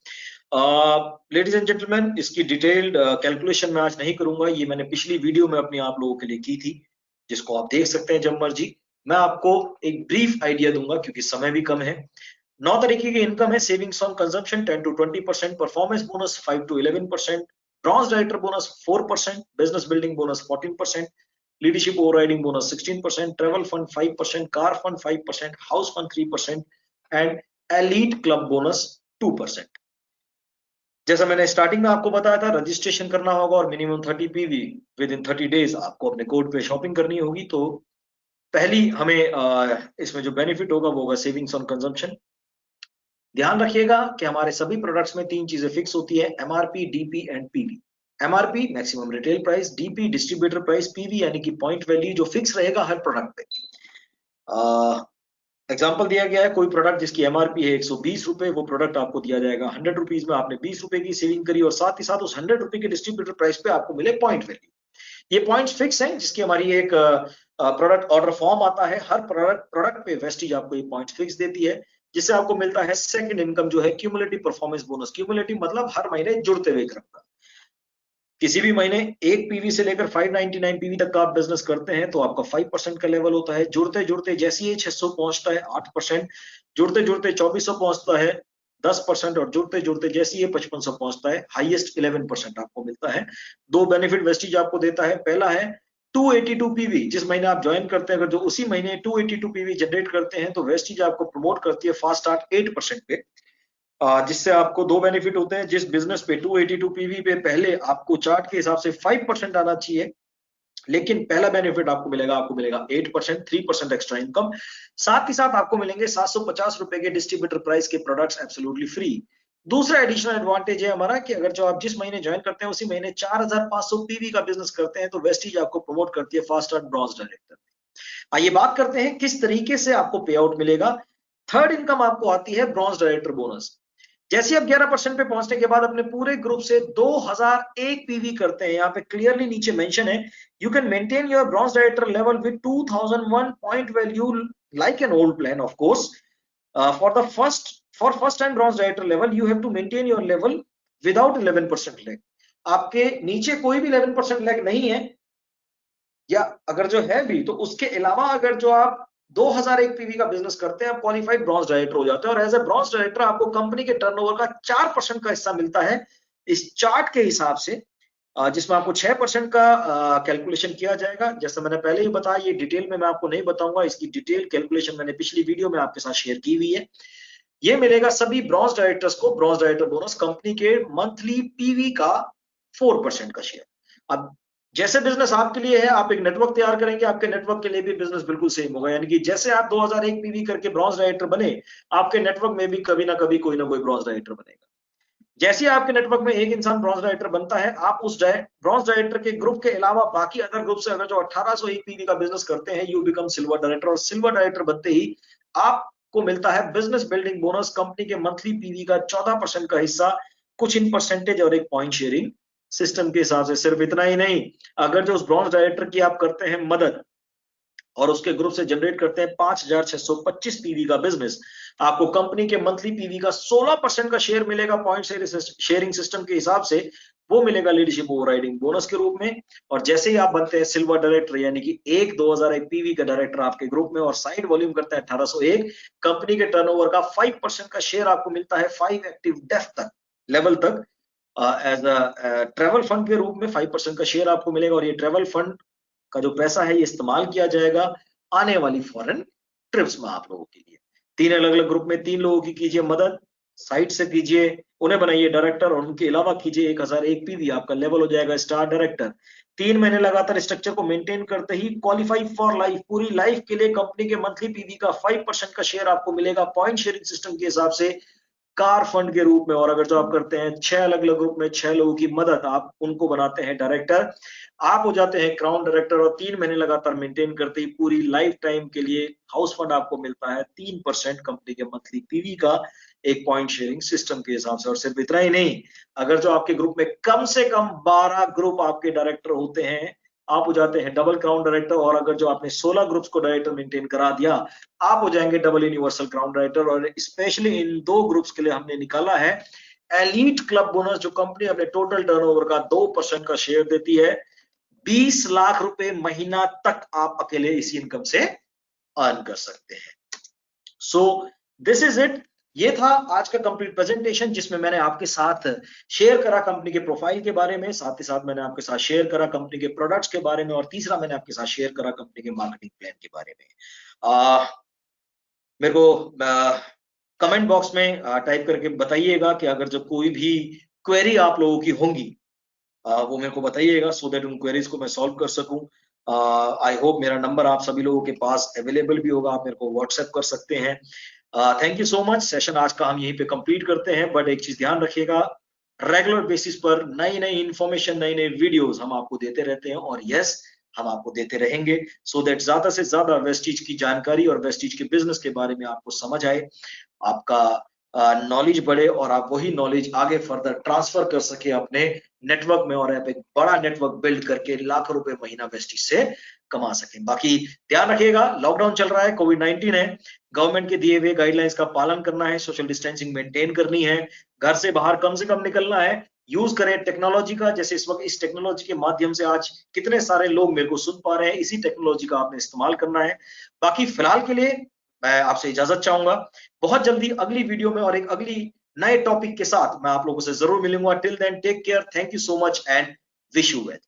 लेडीज एंड जेंटलमैन, इसकी डिटेल्ड कैलकुलेशन मैं आज नहीं करूंगा, ये मैंने पिछली वीडियो में अपनी आप लोगों के लिए की थी, जिसको आप देख सकते हैं जब मर्जी। मैं आपको एक ब्रीफ आइडिया दूंगा क्योंकि समय भी कम है। 9 तरीके की इनकम है। Savings on consumption 10 to 20%, performance bonus 5 to 11%, bronze director bonus 4%, business building bonus 14%, leadership overriding bonus 16%, travel fund 5%, car fund 5%, house fund 3% and elite club bonus 2%। जैसा मैंने स्टार्टिंग में आपको बताया था, रजिस्ट्रेशन करना होगा और minimum 30 PV with in 30 days आपको अपने कोड पे शॉपिंग करनी होगी। तो पहली हमें इसमें जो बेनिफिट होगा वो होगा सेविंग्स ऑन कंजम्पशन। ध्यान रखिएगा कि हमारे सभी प्रोडक्ट्स में 3 चीजें फिक्स होती है, MRP, DP and PV. MRP maximum retail price, DP distributor price, PV यानी कि पॉइंट वैल्यू जो फिक्स रहेगा हर प्रोडक्ट पे। एग्जाम्पल दिया गया है, कोई प्रोडक्ट जिसकी एमआरपी है 120 रुपए, वो प्रोडक्ट आपको दिया जाएगा 100 रुपीज में। आपने 20 रुपए की सेविंग करी और साथ ही साथ उस 100 रुपए के डिस्ट्रीब्यूटर प्राइस पे आपको मिले पॉइंट वैल्यू। ये पॉइंट्स फिक्स हैं जिसकी हमारी एक प्रोडक्ट ऑर्डर फॉर्म आता है। हर प्रोडक्ट पे वेस्टीज आपको ये पॉइंट्स फिक्स देती है, जिससे आपको मिलता है सेकंड इनकम जो है क्यूमुलेटिव परफॉर्मेंस बोनस। क्यूमुलेटिव मतलब हर महीने जुड़ते हुए क्रम का। किसी भी महीने 1 पीवी से लेकर 599 पीवी तक का आप बिजनेस करते हैं तो आपका 5% का लेवल होता है। जुड़ते जुड़ते जैसे ही 600 पहुंचता है 8%, जुड़ते जुड़ते 2400 पहुंचता है 10%, और जुड़ते जुड़ते जैसे ही 5500 पहुंचता है हाईएस्ट 11% आपको मिलता है। 2 बेनिफिट वेस्टीज आपको देता है। पहला है 282 पीवी, जिस महीने आप ज्वाइन करते हैं अगर जो उसी महीने 282 पीवी जनरेट करते हैं तो वेस्टीज आपको प्रमोट करती है फास्ट स्टार्ट 8% पे, जिससे आपको 2 बेनिफिट होते हैं। जिस बिजनेस पे 282 पीवी पे पहले आपको चार्ट के हिसाब से 5% आना चाहिए, लेकिन पहला बेनिफिट आपको मिलेगा 8%, 3% एक्स्ट्रा इनकम। साथ ही साथ आपको मिलेंगे 750 रुपए के डिस्ट्रीब्यूटर प्राइस के प्रोडक्ट्स एब्सोल्युटली फ्री। दूसरा एडिशनल एडवांटेज है हमारा कि अगर जो आप जिस महीने ज्वाइन करते हैं उसी महीने 4500 पीवी का बिजनेस करते हैं तो वेस्टीज आपको प्रमोट करती है फास्ट स्टार्ट ब्रॉन्ज डायरेक्टर। आइए बात करते हैं किस तरीके से आपको पे आउट मिलेगा। थर्ड इनकम आपको आती है ब्रॉन्ज डायरेक्टर बोनस। जैसे आप 11% पे पहुंचने के बाद अपने पूरे ग्रुप से 2001 पीवी करते हैं, यहाँ पे क्लियरली नीचे मेंशन है, you can maintain your bronze director level with 2001 point value like an old plan. Of course for first time bronze director level you have to maintain your level without 11% lag. आपके नीचे कोई भी 11% लैग नहीं है, या अगर जो है भी तो उसके अलावा अगर जो आप 2001 पीवी का बिजनेस करते हैं आप क्वालिफाइड ब्रॉन्ज डायरेक्टर हो जाते हैं, और एज ए ब्रॉन्ज डायरेक्टर आपको कंपनी के टर्नओवर का 4% का हिस्सा मिलता है इस चार्ट के हिसाब से, जिसमें आपको 6% का कैलकुलेशन किया जाएगा। जैसे मैंने पहले ही बताया, ये डिटेल में मैं आपको नहीं बताऊंगा, इसकी डिटेल कैलकुलेशन मैंने पिछली वीडियो में आपके साथ शेयर की हुई है। ये मिलेगा सभी ब्रॉन्ज डायरेक्टर्स को ब्रॉन्ज डायरेक्टर बोनस, कंपनी के मंथली पीवी का 4% का शेयर। अब जैसे बिजनेस आपके लिए है, आप एक नेटवर्क तैयार करेंगे, आपके नेटवर्क के लिए भी बिजनेस बिल्कुल सेम होगा। यानी कि जैसे आप 2001 पीवी करके ब्रॉन्ज डायरेक्टर बने, आपके नेटवर्क में भी कभी ना कभी कोई ना कोई ब्रॉन्ज डायरेक्टर बनेगा। जैसे आपके नेटवर्क में एक इंसान ब्रॉन्ज डायरेक्टर बनता है, आप उस ब्रॉन्ज डायरेक्टर के ग्रुप के अलावा बाकी अदर ग्रुप से अगर जो 1801 पीवी का बिजनेस करते हैं, यू बिकम सिल्वर डायरेक्टर, और सिल्वर डायरेक्टर बनते ही आपको मिलता है बिजनेस बिल्डिंग बोनस, कंपनी के मंथली पीवी का 14% का हिस्सा, कुछ इन परसेंटेज और एक पॉइंट शेयरिंग सिस्टम के हिसाब से। सिर्फ इतना ही नहीं, अगर जो उस ब्रॉन्ज डायरेक्टर की आप करते हैं मदद और उसके ग्रुप से जनरेट करते हैं 5625 पीवी का बिजनेस, आपको कंपनी के मंथली पीवी का 16% का शेयर मिलेगा पॉइंट शेयरिंग सिस्टम के हिसाब से। वो मिलेगा लीडरशिप ओवरराइडिंग बोनस के रूप में। और जैसे ही आप बनते हैं सिल्वर डायरेक्टर, यानी कि 2001 पीवी का डायरेक्टर आपके ग्रुप में, और साइड वॉल्यूम करता है 1801, कंपनी के टर्नओवर का 5% का शेयर आपको मिलता है 5 एक्टिव डेफ तक लेवल तक, एज अ ट्रेवल फंड के रूप में 5% का शेयर आपको मिलेगा। और ये ट्रेवल फंड का जो पैसा है ये इस्तेमाल किया जाएगा आने वाली फॉरेन ट्रिप्स में आप लोगों के लिए। 3 अलग अलग ग्रुप में 3 लोगों की कीजिए मदद, साइड से कीजिए, उन्हें बनाइए डायरेक्टर और उनके अलावा कीजिए 1001 पीवी, आपका लेवल हो जाएगा स्टार डायरेक्टर। 3 महीने लगातार स्ट्रक्चर को मेंटेन करते ही क्वालिफाई फॉर लाइफ, पूरी लाइफ के लिए कंपनी के मंथली पीवी का 5% का शेयर आपको मिलेगा पॉइंट शेयरिंग सिस्टम के हिसाब से, कार फंड के रूप में। और अगर जो आप करते हैं 6 अलग अलग ग्रुप में 6 लोगों की मदद, आप उनको बनाते हैं डायरेक्टर, आप हो जाते हैं क्राउन डायरेक्टर और 3 महीने लगातार मेंटेन करते ही पूरी लाइफ टाइम के लिए हाउस फंड आपको मिलता है 3% कंपनी के मंथली पीवी का, एक पॉइंट शेयरिंग सिस्टम के हिसाब से। और सिर्फ इतना ही नहीं, अगर जो आपके ग्रुप में कम से कम 12 ग्रुप आपके डायरेक्टर होते हैं, आप हो जाते हैं डबल क्राउन डायरेक्टर। और अगर जो आपने 16 ग्रुप्स को डायरेक्टर मेंटेन करा दिया, आप हो जाएंगे डबल यूनिवर्सल क्राउन डायरेक्टर। और स्पेशली इन 2 ग्रुप्स के लिए हमने निकाला है एलीट क्लब बोनस, जो कंपनी अपने टोटल टर्नओवर का 2% का शेयर देती है। 20 लाख रुपए महीना तक आप अकेले इसी इनकम से अर्न कर सकते हैं। सो दिस इज इट। ये था आज का कंप्लीट प्रेजेंटेशन, जिसमें मैंने आपके साथ शेयर करा कंपनी के प्रोफाइल के बारे में, साथ ही साथ मैंने आपके साथ शेयर करा कंपनी के प्रोडक्ट्स के बारे में, और तीसरा मैंने आपके साथ शेयर करा कंपनी के मार्केटिंग प्लान के बारे में। मेरे को कमेंट बॉक्स में टाइप करके बताइएगा कि अगर जो कोई भी क्वेरी आप लोगों की होंगी, वो मेरे को बताइएगा, सो दैट उन क्वेरीज को मैं सॉल्व कर सकूं। आई होप मेरा नंबर आप सभी लोगों के पास अवेलेबल भी होगा, आप मेरे को व्हाट्सएप कर सकते हैं। Thank you so much. Session आज का हम यहीं पे कंप्लीट करते हैं, बट एक चीज ध्यान रखिएगा, रेगुलर बेसिस पर नई नई इंफॉर्मेशन, नई नई वीडियोस हम आपको देते रहते हैं, और यस, हम आपको देते रहेंगे, सो दैट ज्यादा से ज्यादा वेस्टीज की जानकारी और वेस्टीज के बिजनेस के बारे में आपको समझ आए, आपका नॉलेज बढ़े, और आप वही नॉलेज आगे फर्दर ट्रांसफर कर सके अपने नेटवर्क में, और आप एक बड़ा नेटवर्क बिल्ड करके लाखों रुपए महीना वेस्टीज से कमा सकें। बाकी ध्यान रखिएगा, लॉकडाउन चल रहा है, कोविड-19 है, गवर्नमेंट के दिए हुए गाइडलाइंस का पालन करना है, सोशल डिस्टेंसिंग मेंटेन करनी है, घर से बाहर कम से कम निकलना है, यूज करें टेक्नोलॉजी का। जैसे इस वक्त इस टेक्नोलॉजी के माध्यम से आज कितने सारे लोग मेरे को सुन पा रहे हैं, इसी टेक्नोलॉजी का आपने इस्तेमाल करना है। बाकी फिलहाल के लिए मैं आपसे इजाजत चाहूंगा। बहुत जल्दी अगली वीडियो में और एक अगली नए टॉपिक के साथ मैं आप लोगों से जरूर मिलूंगा। Till then take care, thank you so much and wish you well.